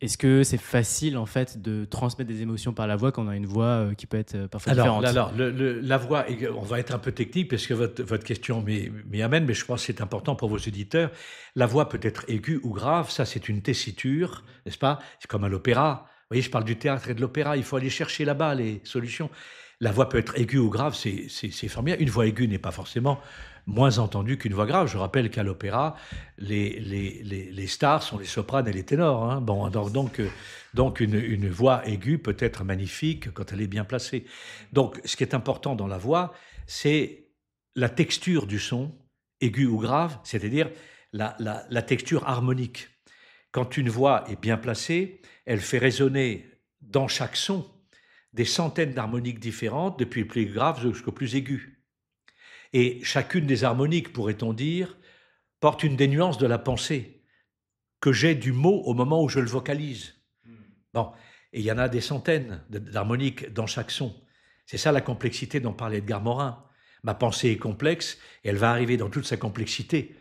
Est-ce que c'est facile en fait de transmettre des émotions par la voix quand on a une voix qui peut être parfois différente? Alors la voix, on va être un peu technique parce que votre question m'y amène, mais je pense que c'est important pour vos auditeurs. La voix peut être aiguë ou grave, ça c'est une tessiture, n'est-ce pas? C'est comme à l'opéra. Vous voyez, je parle du théâtre et de l'opéra, il faut aller chercher là-bas les solutions. La voix peut être aiguë ou grave, c'est formidable. Une voix aiguë n'est pas forcément moins entendue qu'une voix grave. Je rappelle qu'à l'opéra, les stars sont les sopranes et les ténors. Hein. Bon, donc une voix aiguë peut être magnifique quand elle est bien placée. Donc, ce qui est important dans la voix, c'est la texture du son, aigu ou grave, c'est-à-dire la texture harmonique. Quand une voix est bien placée, elle fait résonner dans chaque son des centaines d'harmoniques différentes, depuis le plus grave jusqu'au plus aigu. Et chacune des harmoniques, pourrait-on dire, porte une des nuances de la pensée que j'ai du mot au moment où je le vocalise. Bon, Et il y en a des centaines d'harmoniques dans chaque son. C'est ça la complexité dont parlait Edgar Morin. Ma pensée est complexe et elle va arriver dans toute sa complexité,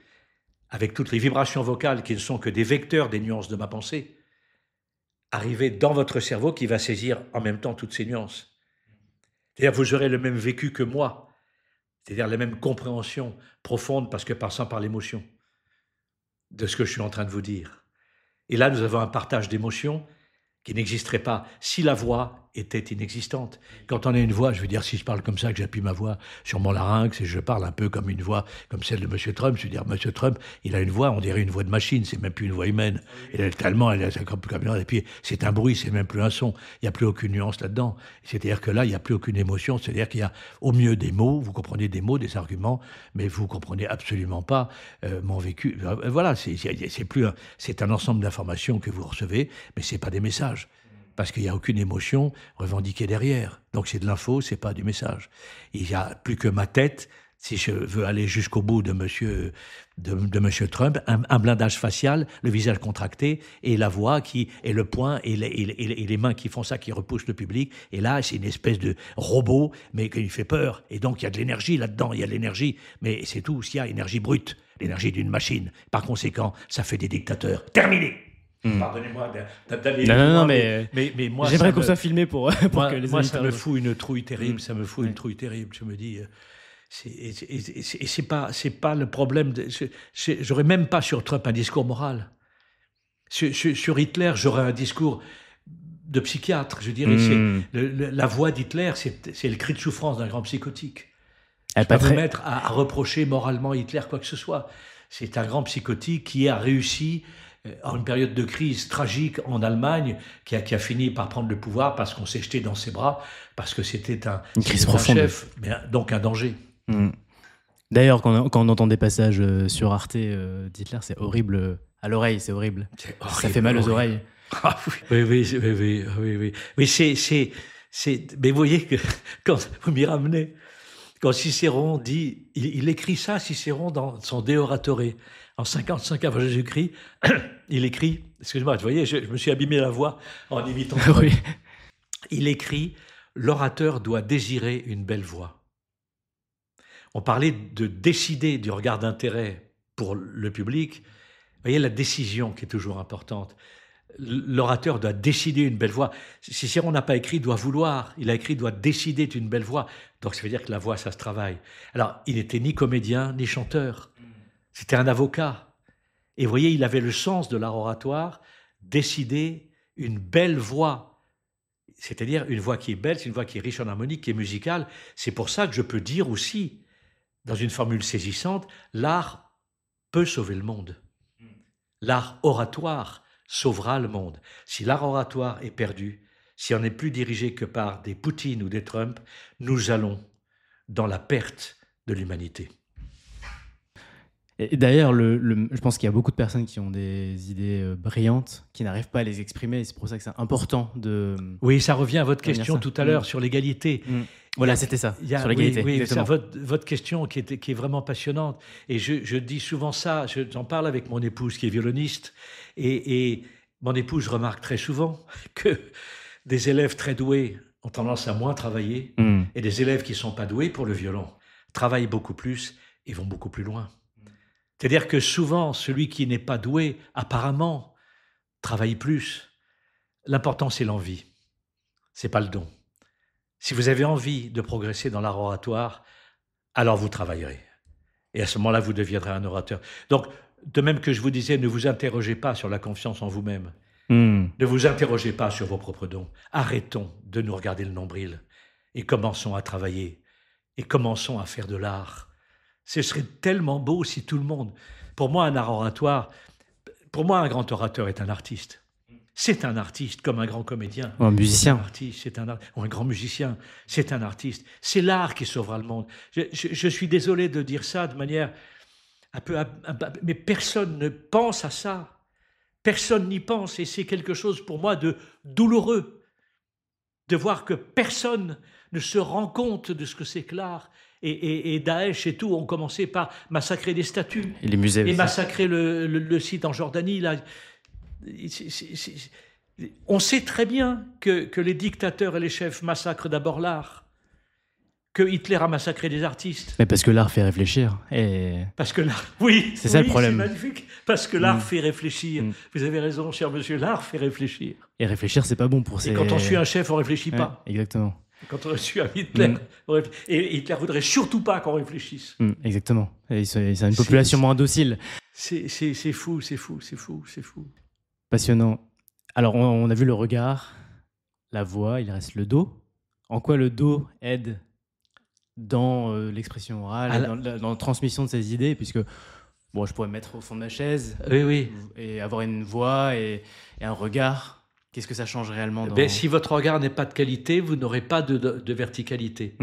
avec toutes les vibrations vocales qui ne sont que des vecteurs des nuances de ma pensée, arriver dans votre cerveau qui va saisir en même temps toutes ces nuances. C'est-à-dire que vous aurez le même vécu que moi, c'est-à-dire la même compréhension profonde, parce que passant par l'émotion, de ce que je suis en train de vous dire. Et là, nous avons un partage d'émotions qui n'existerait pas si la voix était inexistante. Quand on a une voix, je veux dire, si je parle comme ça, que j'appuie ma voix sur mon larynx et je parle un peu comme une voix, comme celle de M. Trump, je veux dire, M. Trump, il a une voix, on dirait une voix de machine, c'est même plus une voix humaine. Elle est tellement, elle est comme et puis c'est un bruit, c'est même plus un son. Il n'y a plus aucune nuance là-dedans. C'est-à-dire que là, il n'y a plus aucune émotion. C'est-à-dire qu'il y a au mieux des mots, vous comprenez des mots, des arguments, mais vous comprenez absolument pas mon vécu. Voilà, c'est un ensemble d'informations que vous recevez, mais c'est pas des messages. Parce qu'il n'y a aucune émotion revendiquée derrière. Donc c'est de l'info, c'est pas du message. Il n'y a plus que ma tête, si je veux aller jusqu'au bout de monsieur Trump, un blindage facial, le visage contracté, et la voix qui est le poing, et les mains qui font ça, qui repoussent le public. Et là, c'est une espèce de robot, mais qui fait peur. Et donc il y a de l'énergie là-dedans, il y a de l'énergie. Mais c'est tout, il y a énergie brute, l'énergie d'une machine. Par conséquent, ça fait des dictateurs. Terminé. Pardonnez-moi d'aller... Non, mais moi, j'aimerais qu'on soit filmé pour que les moi, ça me auditeurs... fout une trouille terrible, ça me fout une trouille terrible. Je me dis... c'est pas le problème. J'aurais même pas sur Trump un discours moral. Sur Hitler, j'aurais un discours de psychiatre. Je dirais, la voix d'Hitler, c'est le cri de souffrance d'un grand psychotique. Je ne peux pas me mettre à reprocher moralement Hitler quoi que ce soit. C'est un grand psychotique qui a réussi... en une période de crise tragique en Allemagne, qui a fini par prendre le pouvoir parce qu'on s'est jeté dans ses bras, parce que c'était une crise profonde. Chef, mais donc un danger. D'ailleurs, quand on entend des passages sur Arte d'Hitler, c'est horrible à l'oreille, c'est horrible. Ça fait mal aux oreilles. Ah, oui. Mais vous voyez que quand vous m'y ramenez, quand Cicéron dit, il écrit ça, Cicéron, dans son De Oratore, en 55 avant Jésus-Christ, il écrit, excusez-moi, vous voyez, je me suis abîmé la voix en imitant. Oui. Il écrit, l'orateur doit désirer une belle voix. On parlait de décider du regard d'intérêt pour le public. Vous voyez la décision qui est toujours importante. L'orateur doit décider une belle voix. Cicéron n'a pas écrit doit vouloir, il a écrit doit décider d'une belle voix. Donc ça veut dire que la voix, ça se travaille. Alors, il n'était ni comédien, ni chanteur. C'était un avocat. Et vous voyez, il avait le sens de l'art oratoire, décider une belle voix. C'est-à-dire une voix qui est belle, c'est une voix qui est riche en harmonie, qui est musicale. C'est pour ça que je peux dire aussi, dans une formule saisissante, l'art peut sauver le monde. L'art oratoire sauvera le monde. Si l'art oratoire est perdu, si on n'est plus dirigé que par des Poutine ou des Trump, nous allons dans la perte de l'humanité. Et d'ailleurs, je pense qu'il y a beaucoup de personnes qui ont des idées brillantes, qui n'arrivent pas à les exprimer, et c'est pour ça que c'est important de... Oui, ça revient à votre question tout à l'heure sur l'égalité. Voilà, c'était ça, sur l'égalité. Oui, c'est votre question qui est vraiment passionnante. Et je dis souvent ça, j'en parle avec mon épouse qui est violoniste, et mon épouse remarque très souvent que des élèves très doués ont tendance à moins travailler, et des élèves qui ne sont pas doués pour le violon travaillent beaucoup plus et vont beaucoup plus loin. C'est-à-dire que souvent, celui qui n'est pas doué, apparemment, travaille plus. L'important, c'est l'envie. C'est pas le don. Si vous avez envie de progresser dans l'art oratoire, alors vous travaillerez. Et à ce moment-là, vous deviendrez un orateur. Donc, de même que je vous disais, ne vous interrogez pas sur la confiance en vous-même. Ne vous interrogez pas sur vos propres dons. Arrêtons de nous regarder le nombril et commençons à travailler et commençons à faire de l'art. Ce serait tellement beau si tout le monde... Pour moi, un art oratoire, pour moi, un grand orateur est un artiste. C'est un artiste, comme un grand comédien. Ou un musicien. Ou un grand musicien. C'est un artiste. C'est l'art qui sauvera le monde. Je suis désolé de dire ça de manière un peu... Mais personne ne pense à ça. Personne n'y pense. Et c'est quelque chose pour moi de douloureux. De voir que personne ne se rend compte de ce que c'est que l'art. Et Daesh et tout ont commencé par massacrer des statues. Et les musées et aussi. Massacrer le site en Jordanie. Là. On sait très bien que les dictateurs et les chefs massacrent d'abord l'art, que Hitler a massacré des artistes. Mais parce que l'art fait réfléchir. Et Parce que l'art, oui, c'est ça le problème. c'est magnifique. Parce que l'art fait réfléchir. Mm. Vous avez raison, cher monsieur, l'art fait réfléchir. Et réfléchir, c'est pas bon pour ces... Et quand on suit un chef, on réfléchit Ouais, pas. exactement. Quand on suit un Hitler, et Hitler voudrait surtout pas qu'on réfléchisse. Exactement. Et c'est une population moins docile. C'est fou, c'est fou, c'est fou, c'est fou. Passionnant. Alors, on a vu le regard, la voix, il reste le dos. En quoi le dos aide dans l'expression orale, dans la transmission de ses idées, puisque bon, je pourrais me mettre au fond de ma chaise Oui. et avoir une voix et un regard. Qu'est-ce que ça change réellement Si votre regard n'est pas de qualité, vous n'aurez pas de verticalité.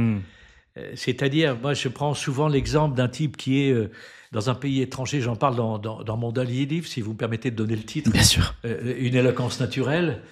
C'est-à-dire, moi, je prends souvent l'exemple d'un type qui est dans un pays étranger. J'en parle dans mon dernier livre, si vous me permettez de donner le titre. Bien sûr. Une éloquence naturelle.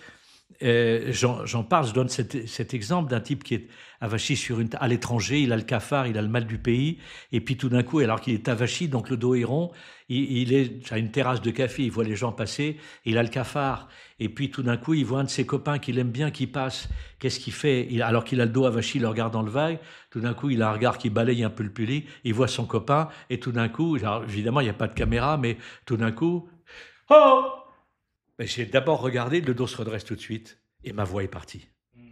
J'en parle, je donne cet exemple d'un type qui est avachi à l'étranger, il a le cafard, il a le mal du pays, et puis tout d'un coup, alors qu'il est avachi, donc le dos est rond, il est à une terrasse de café, il voit les gens passer, il a le cafard, et puis tout d'un coup, il voit un de ses copains qu'il aime bien qui passe. Qu'est-ce qu'il fait? Alors qu'il a le dos avachi, il le regarde dans le vague, tout d'un coup, il a un regard qui balaye un peu le puli, il voit son copain, et tout d'un coup, alors, évidemment, il n'y a pas de caméra, mais tout d'un coup, oh! J'ai d'abord regardé, le dos se redresse tout de suite, et ma voix est partie. Vous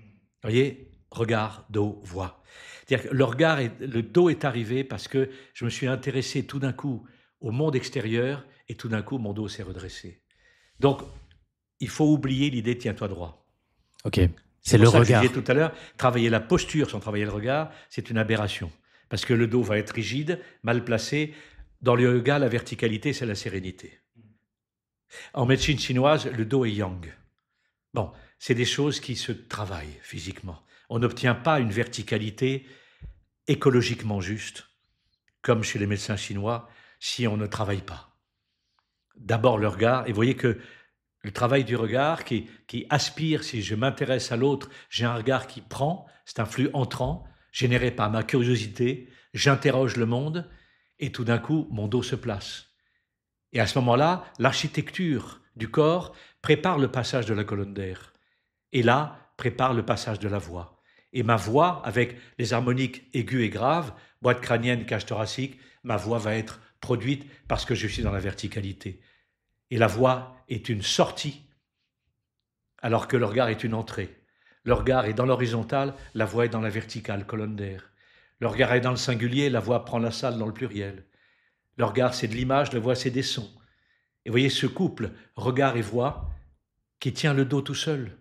voyez, regard, dos, voix. C'est-à-dire que le dos est arrivé parce que je me suis intéressé tout d'un coup au monde extérieur, et tout d'un coup, mon dos s'est redressé. Donc, il faut oublier l'idée « tiens-toi droit ». Ok, c'est le regard. Je disais tout à l'heure, travailler la posture sans travailler le regard, c'est une aberration. Parce que le dos va être rigide, mal placé. Dans le yoga, la verticalité, c'est la sérénité. En médecine chinoise, le dos est yang. Bon, c'est des choses qui se travaillent physiquement. On n'obtient pas une verticalité écologiquement juste, comme chez les médecins chinois, si on ne travaille pas. D'abord le regard, et vous voyez que le travail du regard qui aspire, si je m'intéresse à l'autre, j'ai un regard qui prend, c'est un flux entrant, généré par ma curiosité, j'interroge le monde, et tout d'un coup, mon dos se place. Et à ce moment-là, l'architecture du corps prépare le passage de la colonne d'air. Et là, prépare le passage de la voix. Et ma voix, avec les harmoniques aiguës et graves, boîte crânienne, cage thoracique, ma voix va être produite parce que je suis dans la verticalité. Et la voix est une sortie, alors que le regard est une entrée. Le regard est dans l'horizontale, la voix est dans la verticale, colonne d'air. Le regard est dans le singulier, la voix prend la salle dans le pluriel. Le regard, c'est de l'image, la voix, c'est des sons. Et vous voyez ce couple, regard et voix, qui tient le dos tout seul.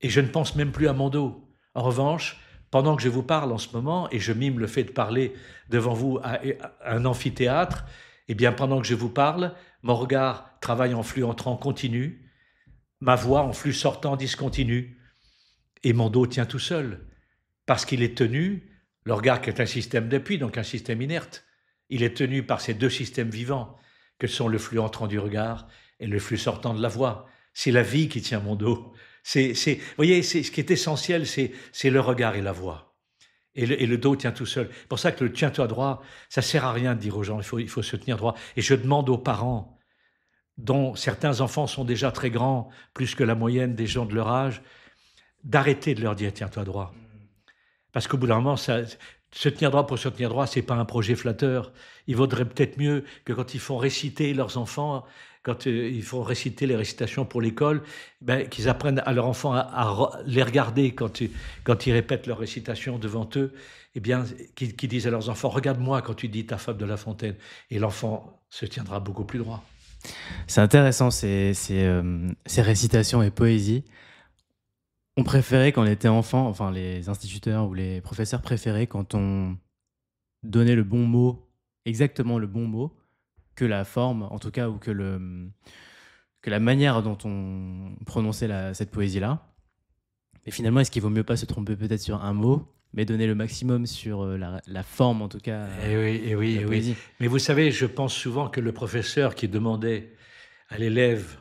Et je ne pense même plus à mon dos. En revanche, pendant que je vous parle en ce moment, et je mime le fait de parler devant vous à un amphithéâtre, eh bien, pendant que je vous parle, mon regard travaille en flux entrant continu, ma voix en flux sortant discontinu, et mon dos tient tout seul, parce qu'il est tenu, le regard qui est un système d'appui, donc un système inerte, il est tenu par ces deux systèmes vivants, que sont le flux entrant du regard et le flux sortant de la voix. C'est la vie qui tient mon dos. Vous voyez, ce qui est essentiel, c'est le regard et la voix. Et le dos tient tout seul. C'est pour ça que le tiens-toi droit, ça sert à rien de dire aux gens, il faut se tenir droit. Et je demande aux parents, dont certains enfants sont déjà très grands, plus que la moyenne des gens de leur âge, d'arrêter de leur dire tiens-toi droit. Parce qu'au bout d'un moment, se tenir droit pour se tenir droit, c'est pas un projet flatteur. Il vaudrait peut-être mieux que quand ils font réciter leurs enfants, quand ils font réciter les récitations pour l'école, qu'ils apprennent à leurs enfants à les regarder quand ils répètent leurs récitations devant eux, qu'ils disent à leurs enfants « Regarde-moi quand tu dis ta fable de La Fontaine ». Et l'enfant se tiendra beaucoup plus droit. C'est intéressant, ces récitations et poésies. On préférait quand on était enfant, enfin les instituteurs ou les professeurs préféraient quand on donnait le bon mot, exactement le bon mot, que la forme, en tout cas, ou que la manière dont on prononçait cette poésie-là. Et finalement, est-ce qu'il vaut mieux pas se tromper peut-être sur un mot, mais donner le maximum sur la forme, en tout cas, de la poésie. Mais vous savez, je pense souvent que le professeur qui demandait à l'élève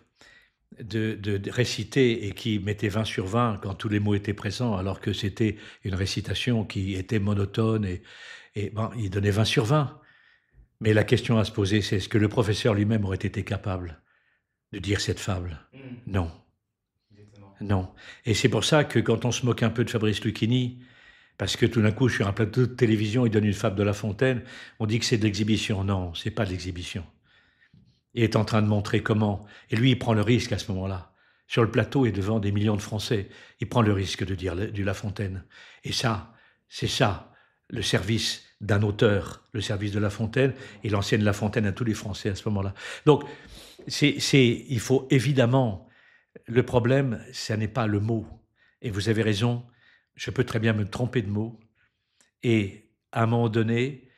de réciter et qui mettait 20 sur 20 quand tous les mots étaient présents, alors que c'était une récitation qui était monotone, et il donnait 20 sur 20. Mais la question à se poser, c'est est-ce que le professeur lui-même aurait été capable de dire cette fable ? Non. non. Et c'est pour ça que quand on se moque un peu de Fabrice Lucchini, parce que tout d'un coup, je suis sur un plateau de télévision, il donne une fable de La Fontaine, on dit que c'est de l'exhibition. Non, c'est pas de l'exhibition. Il est en train de montrer comment. Et lui, il prend le risque à ce moment-là. Sur le plateau et devant des millions de Français, il prend le risque de dire du La Fontaine. Et ça, c'est ça, le service d'un auteur, le service de La Fontaine, et l'ancienne La Fontaine à tous les Français à ce moment-là. Donc, il faut évidemment, le problème, ce n'est pas le mot. Et vous avez raison, je peux très bien me tromper de mot. Et à un moment donné,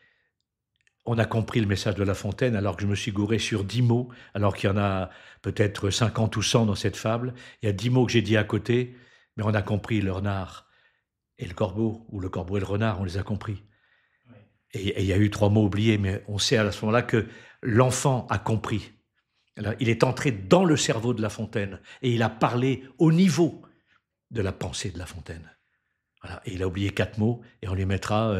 on a compris le message de La Fontaine alors que je me suis gouré sur 10 mots, alors qu'il y en a peut-être 50 ou 100 dans cette fable. Il y a 10 mots que j'ai dit à côté, mais on a compris le renard et le corbeau, ou le corbeau et le renard, on les a compris. Oui. Et il y a eu 3 mots oubliés, mais on sait à ce moment-là que l'enfant a compris. Alors, il est entré dans le cerveau de La Fontaine et il a parlé au niveau de la pensée de La Fontaine. Voilà. Et il a oublié 4 mots et on lui mettra...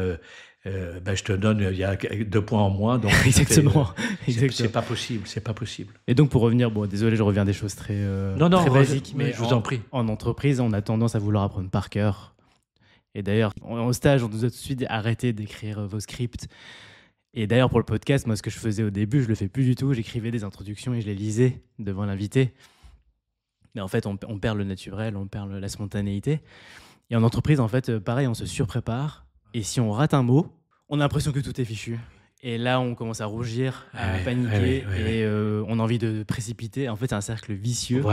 je te donne, il y a 2 points en moins. Donc Exactement. C'est pas possible, c'est pas possible. Et donc pour revenir, désolé, je reviens des choses très basiques, mais je vous en prie. En entreprise, on a tendance à vouloir apprendre par cœur. Et d'ailleurs, au stage, on nous a tout de suite arrêté d'écrire vos scripts. Et d'ailleurs, pour le podcast, moi, ce que je faisais au début, je le fais plus du tout. J'écrivais des introductions et je les lisais devant l'invité. Mais en fait, on perd le naturel, on perd la spontanéité. Et en entreprise, en fait, pareil, on se surprépare. Et si on rate un mot, on a l'impression que tout est fichu. Et là, on commence à rougir, à paniquer, et on a envie de précipiter. En fait, c'est un cercle vicieux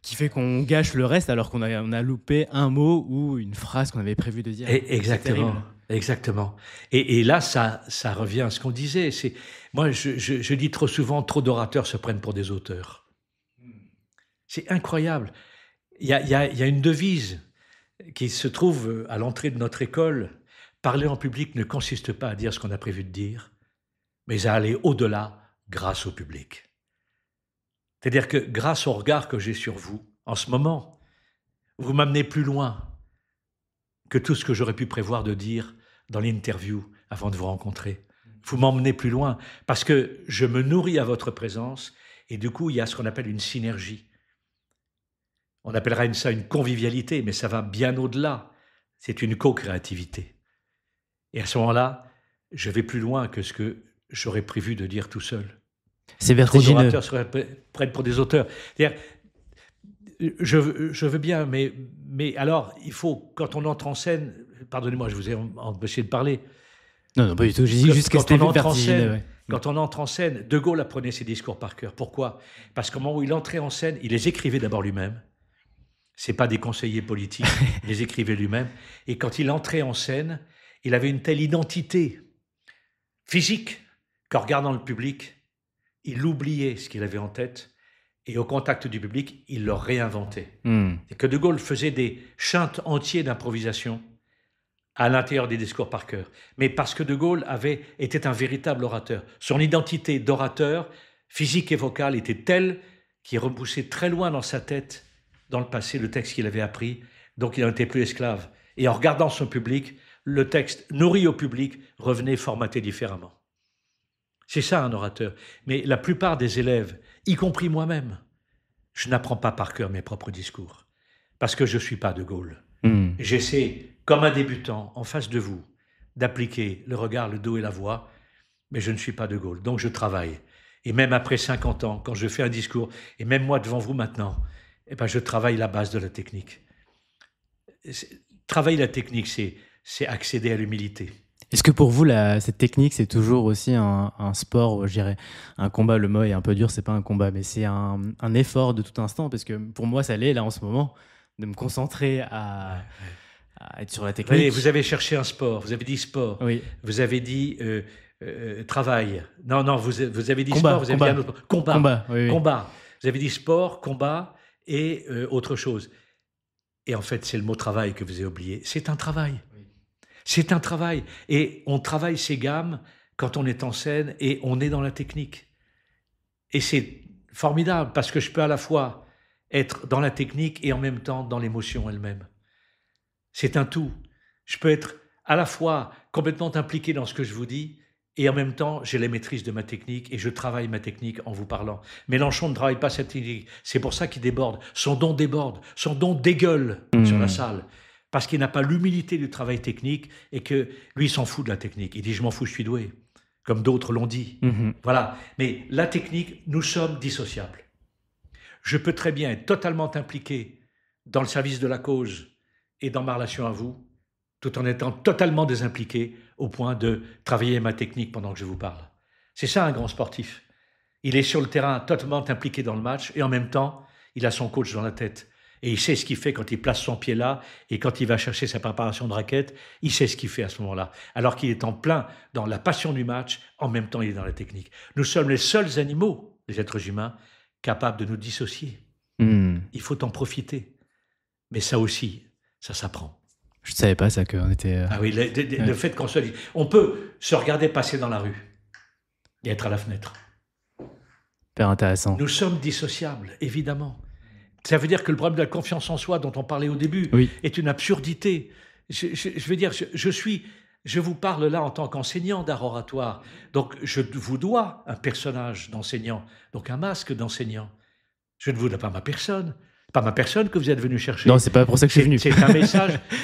qui fait qu'on gâche le reste alors qu'on a loupé un mot ou une phrase qu'on avait prévu de dire. Exactement. Et là, ça revient à ce qu'on disait. Moi, je dis trop souvent, trop d'orateurs se prennent pour des auteurs. C'est incroyable. Il y a une devise qui se trouve à l'entrée de notre école. Parler en public ne consiste pas à dire ce qu'on a prévu de dire, mais à aller au-delà grâce au public. C'est-à-dire que grâce au regard que j'ai sur vous, en ce moment, vous m'amenez plus loin que tout ce que j'aurais pu prévoir de dire dans l'interview avant de vous rencontrer. Vous m'emmenez plus loin parce que je me nourris à votre présence et du coup, il y a ce qu'on appelle une synergie. On appellera ça une convivialité, mais ça va bien au-delà. C'est une co-créativité. Et à ce moment-là, je vais plus loin que ce que j'aurais prévu de dire tout seul. C'est vertigineux. Les orateurs seraient prêts pour des auteurs. C'est-à-dire, je veux bien, mais alors, il faut, quand on entre en scène, pardonnez-moi, je vous ai empêché de parler. Non, pas du tout, j'ai dit juste que c'était vertigineux. Ouais. Quand on entre en scène, De Gaulle apprenait ses discours par cœur. Pourquoi ? Parce qu'au moment où il entrait en scène, il les écrivait d'abord lui-même. Ce n'est pas des conseillers politiques, il les écrivait lui-même. Et quand il entrait en scène, il avait une telle identité physique qu'en regardant le public, il oubliait ce qu'il avait en tête et au contact du public, il le réinventait. Et que De Gaulle faisait des chunts entiers d'improvisation à l'intérieur des discours par cœur. Mais parce que De Gaulle était un véritable orateur. Son identité d'orateur, physique et vocale, était telle qu'il repoussait très loin dans sa tête, dans le passé, le texte qu'il avait appris. Donc il n'en était plus esclave. Et en regardant son public, le texte nourri au public revenait formaté différemment. C'est ça un orateur. Mais la plupart des élèves, y compris moi-même, je n'apprends pas par cœur mes propres discours. Parce que je ne suis pas De Gaulle. J'essaie, comme un débutant, en face de vous, d'appliquer le regard, le dos et la voix, mais je ne suis pas De Gaulle. Donc je travaille. Et même après 50 ans, quand je fais un discours, et même moi devant vous maintenant, je travaille la base de la technique. Travailler la technique, c'est accéder à l'humilité. Est-ce que pour vous, cette technique, c'est toujours aussi un sport, je dirais, un combat, le mot est un peu dur, c'est pas un combat, mais c'est un effort de tout instant, parce que pour moi, ça l'est là en ce moment, de me concentrer à être sur la technique. Oui, vous avez cherché un sport, vous avez dit sport, oui. Vous avez dit travail. Non, vous avez dit combat, sport, vous avez dit un autre combat. Oui. Combat. Vous avez dit sport, combat et autre chose. Et en fait, c'est le mot travail que vous avez oublié. C'est un travail. C'est un travail. Et on travaille ses gammes quand on est en scène et on est dans la technique. Et c'est formidable parce que je peux à la fois être dans la technique et en même temps dans l'émotion elle-même. C'est un tout. Je peux être à la fois complètement impliqué dans ce que je vous dis et en même temps, j'ai la maîtrise de ma technique et je travaille ma technique en vous parlant. Mélenchon ne travaille pas cette technique. C'est pour ça qu'il déborde. Son don déborde. Son don dégueule sur la salle. Parce qu'il n'a pas l'humilité du travail technique et que lui, il s'en fout de la technique. Il dit, je m'en fous, je suis doué. Comme d'autres l'ont dit. Voilà. Mais la technique, nous sommes dissociables. Je peux très bien être totalement impliqué dans le service de la cause et dans ma relation à vous, tout en étant totalement désimpliqué au point de travailler ma technique pendant que je vous parle. C'est ça un grand sportif. Il est sur le terrain totalement impliqué dans le match et en même temps, il a son coach dans la tête. Et il sait ce qu'il fait quand il place son pied là et quand il va chercher sa préparation de raquette, il sait ce qu'il fait à ce moment-là. Alors qu'il est en plein dans la passion du match, en même temps il est dans la technique. Nous sommes les seuls animaux, les êtres humains, capables de nous dissocier. Il faut en profiter. Mais ça aussi, ça s'apprend. Je ne savais pas ça qu'on était... Ah oui, le fait qu'on se dit... On peut se regarder passer dans la rue et être à la fenêtre. Hyper intéressant. Nous sommes dissociables, évidemment. Ça veut dire que le problème de la confiance en soi dont on parlait au début est une absurdité. Je veux dire, je vous parle là en tant qu'enseignant d'art oratoire. Donc, je vous dois un personnage d'enseignant, donc un masque d'enseignant. Je ne vous dois pas ma personne. Pas ma personne que vous êtes venu chercher. Non, c'est pas pour ça que je suis venu. C'est un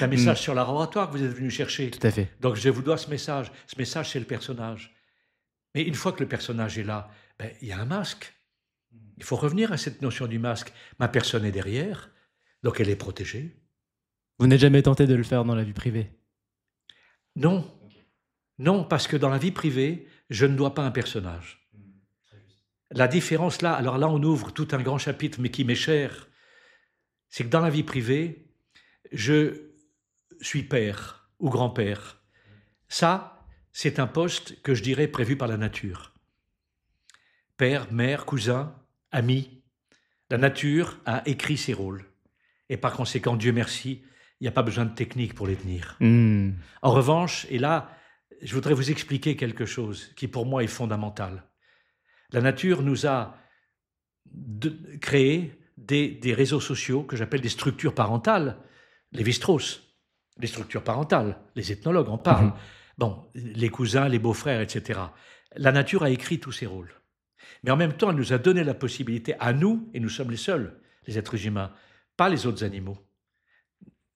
message sur l'art oratoire que vous êtes venu chercher. Tout à fait. Donc je vous dois ce message. Ce message, c'est le personnage. Mais une fois que le personnage est là, il y a un masque. Il faut revenir à cette notion du masque. Ma personne est derrière, donc elle est protégée. Vous n'êtes jamais tenté de le faire dans la vie privée? Non. Non, parce que dans la vie privée, je ne dois pas un personnage. La différence là, alors là on ouvre tout un grand chapitre, mais qui m'est cher, c'est que dans la vie privée, je suis père ou grand-père. Ça, c'est un poste que je dirais prévu par la nature. Père, mère, cousin, ami. La nature a écrit ses rôles. Et par conséquent, Dieu merci, il n'y a pas besoin de technique pour les tenir. En revanche, et là, je voudrais vous expliquer quelque chose qui pour moi est fondamental. La nature nous a créé des réseaux sociaux que j'appelle des structures parentales. Lévi-Strauss, les structures parentales, les ethnologues en parlent. Bon, les cousins, les beaux-frères, etc. La nature a écrit tous ces rôles. Mais en même temps, elle nous a donné la possibilité à nous, et nous sommes les seuls, les êtres humains, pas les autres animaux.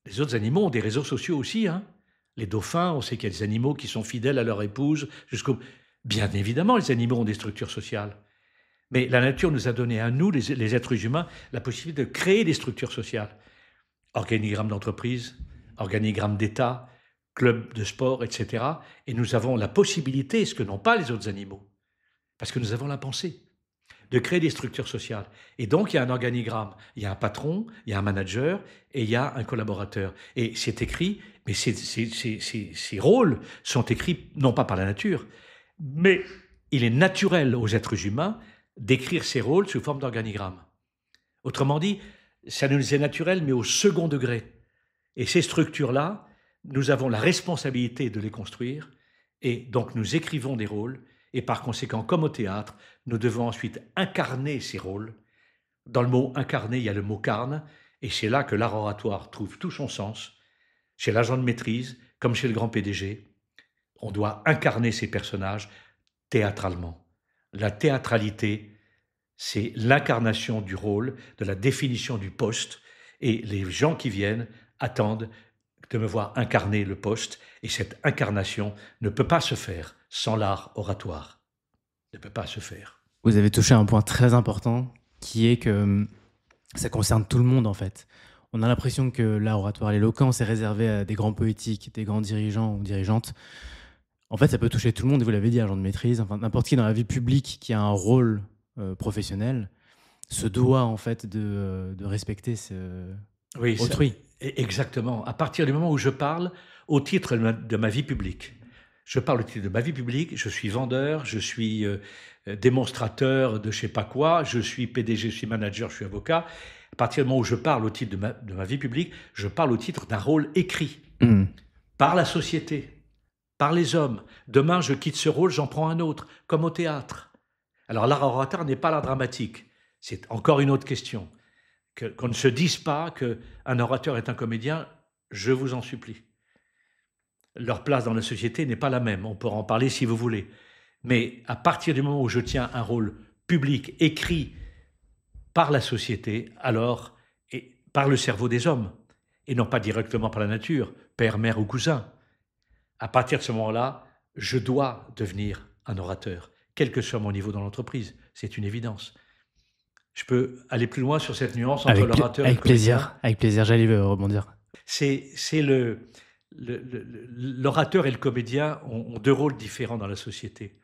Les autres animaux ont des réseaux sociaux aussi. Les dauphins, on sait qu'il y a des animaux qui sont fidèles à leur épouse jusqu'au... Bien évidemment, les animaux ont des structures sociales. Mais la nature nous a donné à nous, les êtres humains, la possibilité de créer des structures sociales. Organigramme d'entreprise, organigramme d'État, club de sport, etc. Et nous avons la possibilité, ce que n'ont pas les autres animaux, parce que nous avons la pensée, de créer des structures sociales. Et donc, il y a un organigramme, il y a un patron, il y a un manager et il y a un collaborateur. Et c'est écrit, mais ces rôles sont écrits non pas par la nature, mais il est naturel aux êtres humains d'écrire ces rôles sous forme d'organigramme. Autrement dit, ça nous est naturel, mais au second degré. Et ces structures-là, nous avons la responsabilité de les construire, et donc nous écrivons des rôles, et par conséquent, comme au théâtre, nous devons ensuite incarner ces rôles. Dans le mot « incarner », il y a le mot « carne », et c'est là que l'art oratoire trouve tout son sens. Chez l'agent de maîtrise, comme chez le grand PDG, on doit incarner ces personnages théâtralement. La théâtralité, c'est l'incarnation du rôle, de la définition du poste, et les gens qui viennent attendent de me voir incarner le poste, et cette incarnation ne peut pas se faire sans l'art oratoire. Ne peut pas se faire. Vous avez touché un point très important, qui est que ça concerne tout le monde en fait. On a l'impression que l'art oratoire, l'éloquence est réservé à des grands poétiques, des grands dirigeants ou dirigeantes. En fait, ça peut toucher tout le monde, et vous l'avez dit, agent de maîtrise, enfin, n'importe qui dans la vie publique qui a un rôle professionnel se doit en fait de respecter autrui. Exactement. À partir du moment où je parle au titre de ma vie publique, je parle au titre de ma vie publique, je suis vendeur, je suis démonstrateur de je sais pas quoi, je suis PDG, je suis manager, je suis avocat. À partir du moment où je parle au titre de ma vie publique, je parle au titre d'un rôle écrit par la société. Par les hommes. Demain, je quitte ce rôle, j'en prends un autre, comme au théâtre. Alors, l'art oratoire n'est pas l'art dramatique. C'est encore une autre question. Qu'on ne se dise pas qu'un orateur est un comédien, je vous en supplie. Leur place dans la société n'est pas la même. On pourra en parler si vous voulez. Mais à partir du moment où je tiens un rôle public, écrit par la société, alors, et par le cerveau des hommes, et non pas directement par la nature, père, mère ou cousin, à partir de ce moment-là, je dois devenir un orateur, quel que soit mon niveau dans l'entreprise. C'est une évidence. Je peux aller plus loin sur cette nuance entre l'orateur et le comédien. Avec plaisir, j'allais rebondir. L'orateur et le comédien ont deux rôles différents dans la société.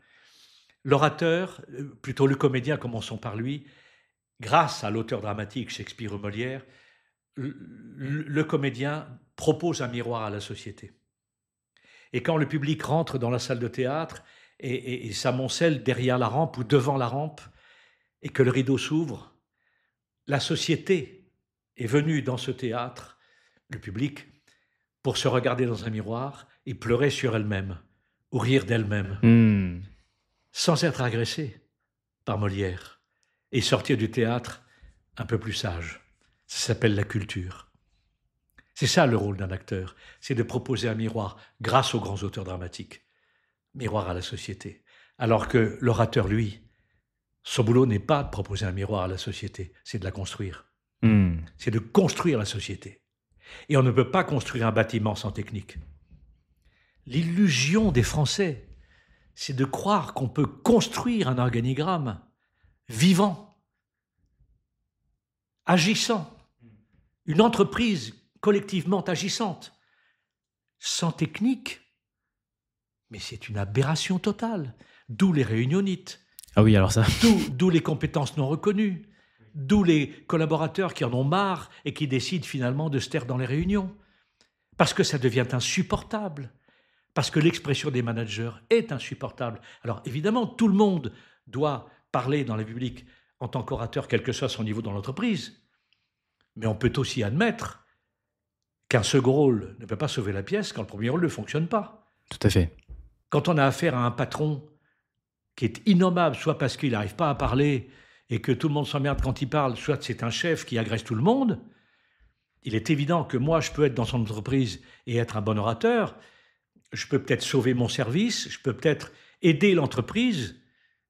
L'orateur, plutôt le comédien, commençons par lui, grâce à l'auteur dramatique Shakespeare ou Molière, le comédien propose un miroir à la société. Et quand le public rentre dans la salle de théâtre et s'amoncelle derrière la rampe ou devant la rampe, et que le rideau s'ouvre, la société est venue dans ce théâtre, le public, pour se regarder dans un miroir et pleurer sur elle-même, ou rire d'elle-même, sans être agressée par Molière, et sortir du théâtre un peu plus sage. Ça s'appelle la culture. C'est ça le rôle d'un acteur, c'est de proposer un miroir, grâce aux grands auteurs dramatiques, miroir à la société. Alors que l'orateur, lui, son boulot n'est pas de proposer un miroir à la société, c'est de la construire. C'est de construire la société. Et on ne peut pas construire un bâtiment sans technique. L'illusion des Français, c'est de croire qu'on peut construire un organigramme vivant, agissant, une entreprise collectivement agissante, sans technique. Mais c'est une aberration totale, d'où les réunionites. Ah oui, alors ça. D'où les compétences non reconnues, d'où les collaborateurs qui en ont marre et qui décident finalement de se taire dans les réunions. Parce que ça devient insupportable, parce que l'expression des managers est insupportable. Alors évidemment, tout le monde doit parler dans le public en tant qu'orateur, quel que soit son niveau dans l'entreprise. Mais on peut aussi admettre qu'un second rôle ne peut pas sauver la pièce quand le premier rôle ne fonctionne pas. Tout à fait. Quand on a affaire à un patron qui est innommable, soit parce qu'il n'arrive pas à parler et que tout le monde s'emmerde quand il parle, soit c'est un chef qui agresse tout le monde, il est évident que moi, je peux être dans son entreprise et être un bon orateur, je peux peut-être sauver mon service, je peux peut-être aider l'entreprise,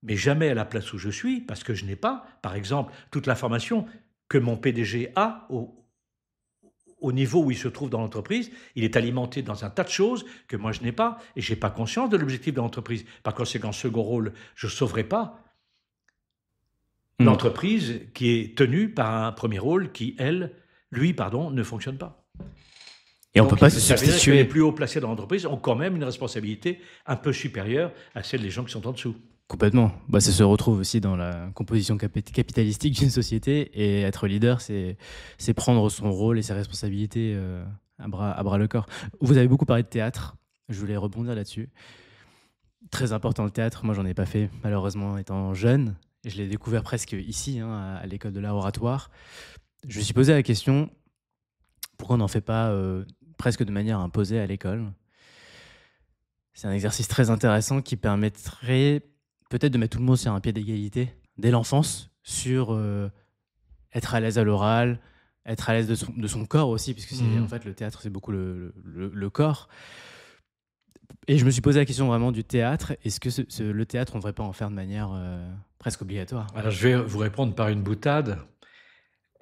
mais jamais à la place où je suis, parce que je n'ai pas, par exemple, toute l'information que mon PDG a au niveau où il se trouve dans l'entreprise. Il est alimenté dans un tas de choses que moi je n'ai pas, et je n'ai pas conscience de l'objectif de l'entreprise. Par conséquent, second rôle, je ne sauverai pas l'entreprise qui est tenue par un premier rôle qui, lui, ne fonctionne pas. Et on ne peut pas se substituer. Les plus hauts placés dans l'entreprise ont quand même une responsabilité un peu supérieure à celle des gens qui sont en dessous. Complètement. Ça se retrouve aussi dans la composition capitalistique d'une société, et être leader, c'est prendre son rôle et ses responsabilités à bras le corps. Vous avez beaucoup parlé de théâtre, je voulais rebondir là-dessus. Très important le théâtre, moi j'en ai pas fait malheureusement étant jeune, et je l'ai découvert presque ici, à l'école de l'art oratoire. Je me suis posé la question, pourquoi on n'en fait pas presque de manière imposée à l'école? C'est un exercice très intéressant qui permettrait peut-être de mettre tout le monde sur un pied d'égalité dès l'enfance, sur être à l'aise à l'oral, être à l'aise de son corps aussi, puisque en fait, le théâtre, c'est beaucoup le corps. Et je me suis posé la question vraiment du théâtre. Est-ce que le théâtre, on ne devrait pas en faire de manière presque obligatoire? Alors, je vais vous répondre par une boutade.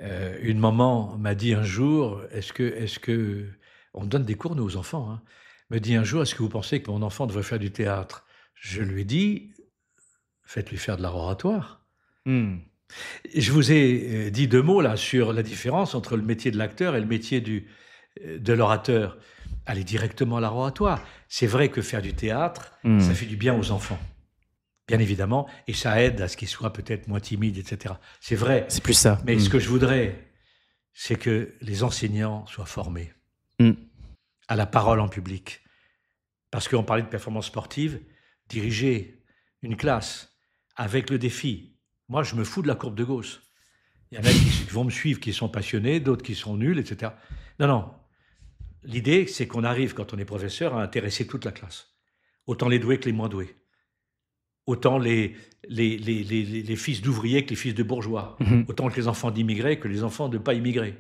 Une maman m'a dit un jour, est-ce que on donne des cours, nous, aux enfants, hein, me dit un jour, est-ce que vous pensez que mon enfant devrait faire du théâtre? Je lui ai dit, faites-lui faire de l'art oratoire. Je vous ai dit deux mots là sur la différence entre le métier de l'acteur et le métier de l'orateur. Allez directement à l'art oratoire. C'est vrai que faire du théâtre, ça fait du bien aux enfants, bien évidemment, et ça aide à ce qu'ils soient peut-être moins timides, etc. C'est vrai. C'est plus ça. Mais ce que je voudrais, c'est que les enseignants soient formés à la parole en public. Parce qu'on parlait de performance sportive, diriger une classe avec le défi. Moi, je me fous de la courbe de Gauss. Il y en a qui vont me suivre, qui sont passionnés, d'autres qui sont nuls, etc. Non. L'idée, c'est qu'on arrive, quand on est professeur, à intéresser toute la classe. Autant les doués que les moins doués. Autant les fils d'ouvriers que les fils de bourgeois. Autant que les enfants d'immigrés que les enfants de pas immigrés.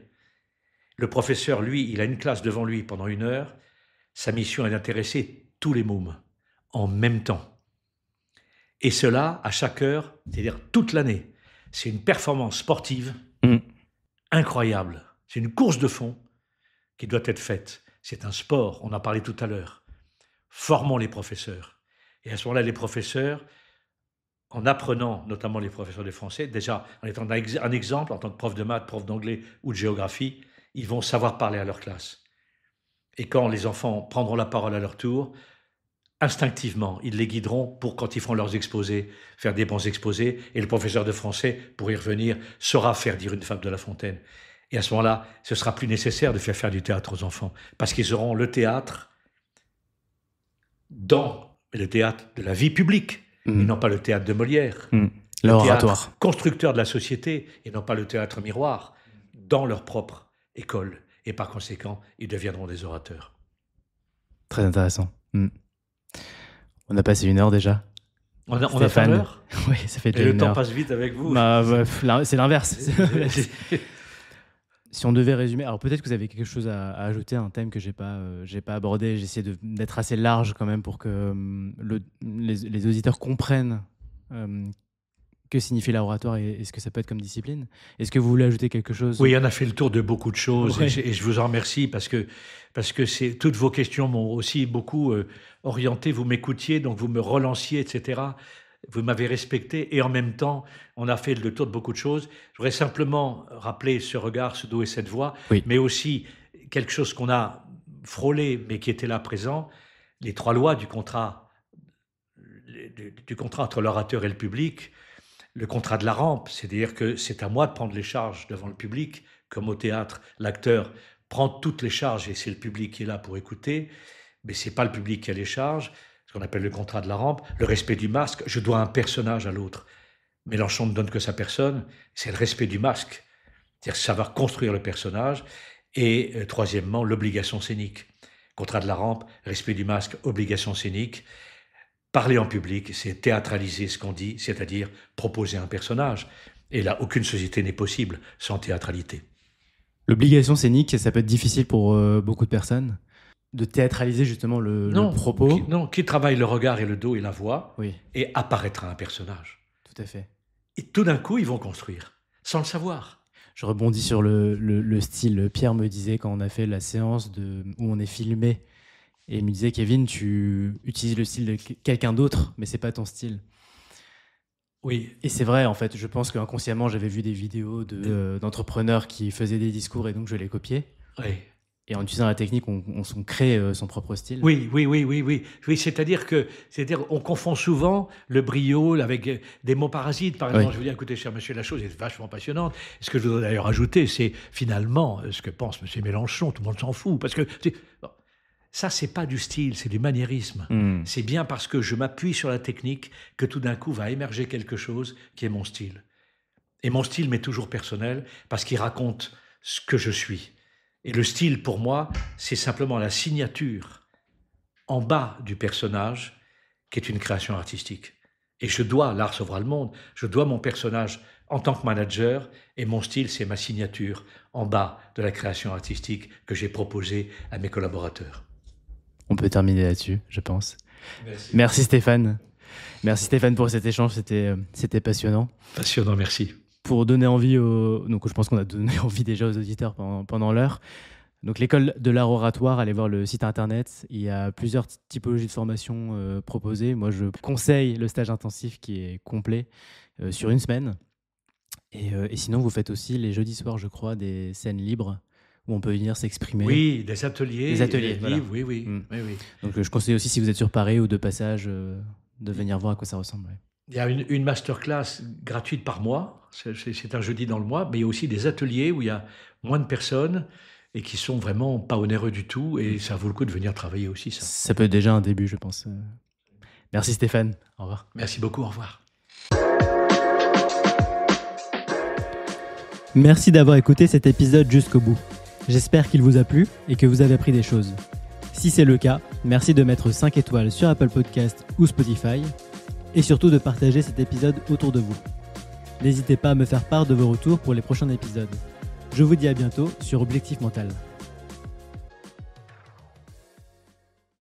Le professeur, lui, il a une classe devant lui pendant 1 heure. Sa mission est d'intéresser tous les mômes en même temps. Et cela à chaque heure, c'est-à-dire toute l'année. C'est une performance sportive incroyable. C'est une course de fond qui doit être faite. C'est un sport, on en parlait tout à l'heure. Formons les professeurs. Et à ce moment-là, les professeurs, en apprenant, notamment les professeurs de français, déjà en étant un exemple en tant que prof de maths, prof d'anglais ou de géographie, ils vont savoir parler à leur classe. Et quand les enfants prendront la parole à leur tour, instinctivement, ils les guideront pour, quand ils feront leurs exposés, faire des bons exposés. Et le professeur de français, pour y revenir, saura faire dire une fable de La Fontaine. Et à ce moment-là, ce sera plus nécessaire de faire du théâtre aux enfants, parce qu'ils auront le théâtre dans le théâtre de la vie publique, et non pas le théâtre de Molière. L'oratoire. Constructeur de la société, et non pas le théâtre miroir, dans leur propre école. Et par conséquent, ils deviendront des orateurs. Très intéressant. On a passé 1 heure déjà. On a fait 1 heure. Oui, ça fait déjà 1 heure. Et le temps passe vite avec vous. C'est l'inverse. Si on devait résumer, alors peut-être que vous avez quelque chose à ajouter, un thème que j'ai pas abordé. J'ai essayé d'être assez large quand même pour que les auditeurs comprennent que signifie l'oratoire et ce que ça peut être comme discipline. Est-ce que vous voulez ajouter quelque chose ? Oui, on a fait le tour de beaucoup de choses, ouais. et je vous en remercie parce que toutes vos questions m'ont aussi beaucoup orienté. Vous m'écoutiez, donc vous me relanciez, etc. Vous m'avez respecté et en même temps, on a fait le tour de beaucoup de choses. Je voudrais simplement rappeler ce regard, ce dos et cette voix, mais aussi quelque chose qu'on a frôlé, mais qui était là présent, les 3 lois du contrat entre l'orateur et le public. Le contrat de la rampe, c'est-à-dire que c'est à moi de prendre les charges devant le public, comme au théâtre, l'acteur prend toutes les charges et c'est le public qui est là pour écouter, mais c'est pas le public qui a les charges, ce qu'on appelle le contrat de la rampe. Le respect du masque, je dois un personnage à l'autre. Mélenchon ne donne que sa personne, c'est le respect du masque, c'est-à-dire savoir construire le personnage. Et troisièmement, l'obligation scénique. Contrat de la rampe, respect du masque, obligation scénique. Parler en public, c'est théâtraliser ce qu'on dit, c'est-à-dire proposer un personnage. Et là, aucune société n'est possible sans théâtralité. L'obligation scénique, ça peut être difficile pour beaucoup de personnes, de théâtraliser justement le propos. Qui travaille le regard et le dos et la voix, oui. Et apparaîtra un personnage. Tout à fait. Et tout d'un coup, ils vont construire, sans le savoir. Je rebondis sur le style. Pierre me disait, quand on a fait la séance où on est filmé, et il me disait, Kevin, tu utilises le style de quelqu'un d'autre, mais c'est pas ton style. Oui. Et c'est vrai, en fait. Je pense qu'inconsciemment, j'avais vu des vidéos d'entrepreneurs qui faisaient des discours et donc je les copiais. Oui. Et en utilisant la technique, on crée son propre style. Oui, c'est-à-dire on confond souvent le brio avec des mots parasites. Par exemple, je vous dis, écoutez, cher monsieur, la chose est vachement passionnante. Et ce que je voudrais d'ailleurs ajouter, c'est finalement ce que pense monsieur Mélenchon. Tout le monde s'en fout. Parce que ça, c'est pas du style, c'est du maniérisme. C'est bien parce que je m'appuie sur la technique que tout d'un coup va émerger quelque chose qui est mon style. Et mon style m'est toujours personnel parce qu'il raconte ce que je suis. Et le style, pour moi, c'est simplement la signature en bas du personnage qui est une création artistique. Et l'art sauvera le monde, je dois mon personnage en tant que manager, et mon style, c'est ma signature en bas de la création artistique que j'ai proposée à mes collaborateurs. On peut terminer là-dessus, je pense. Merci Stéphane. Merci Stéphane pour cet échange, c'était passionnant. Passionnant, merci. Pour donner envie donc je pense qu'on a donné envie déjà aux auditeurs pendant l'heure. Donc l'école de l'art oratoire, allez voir le site internet. Il y a plusieurs typologies de formation proposées. Moi, je conseille le stage intensif qui est complet sur 1 semaine. Et sinon, vous faites aussi les jeudis soirs, je crois, des scènes libres où on peut venir s'exprimer. Oui, des ateliers. Des voilà. livres, oui. Donc je conseille aussi, si vous êtes sur Paris ou de passage, de venir voir à quoi ça ressemble. Ouais. Il y a une masterclass gratuite par mois, c'est un jeudi dans le mois, mais il y a aussi des ateliers où il y a moins de personnes et qui sont vraiment pas onéreux du tout, et ça vaut le coup de venir travailler aussi, ça. Ça peut être déjà un début, je pense. Merci Stéphane, au revoir. Merci beaucoup, au revoir. Merci d'avoir écouté cet épisode jusqu'au bout. J'espère qu'il vous a plu et que vous avez appris des choses. Si c'est le cas, merci de mettre 5 étoiles sur Apple Podcast ou Spotify, et surtout de partager cet épisode autour de vous. N'hésitez pas à me faire part de vos retours pour les prochains épisodes. Je vous dis à bientôt sur Objectif Mental.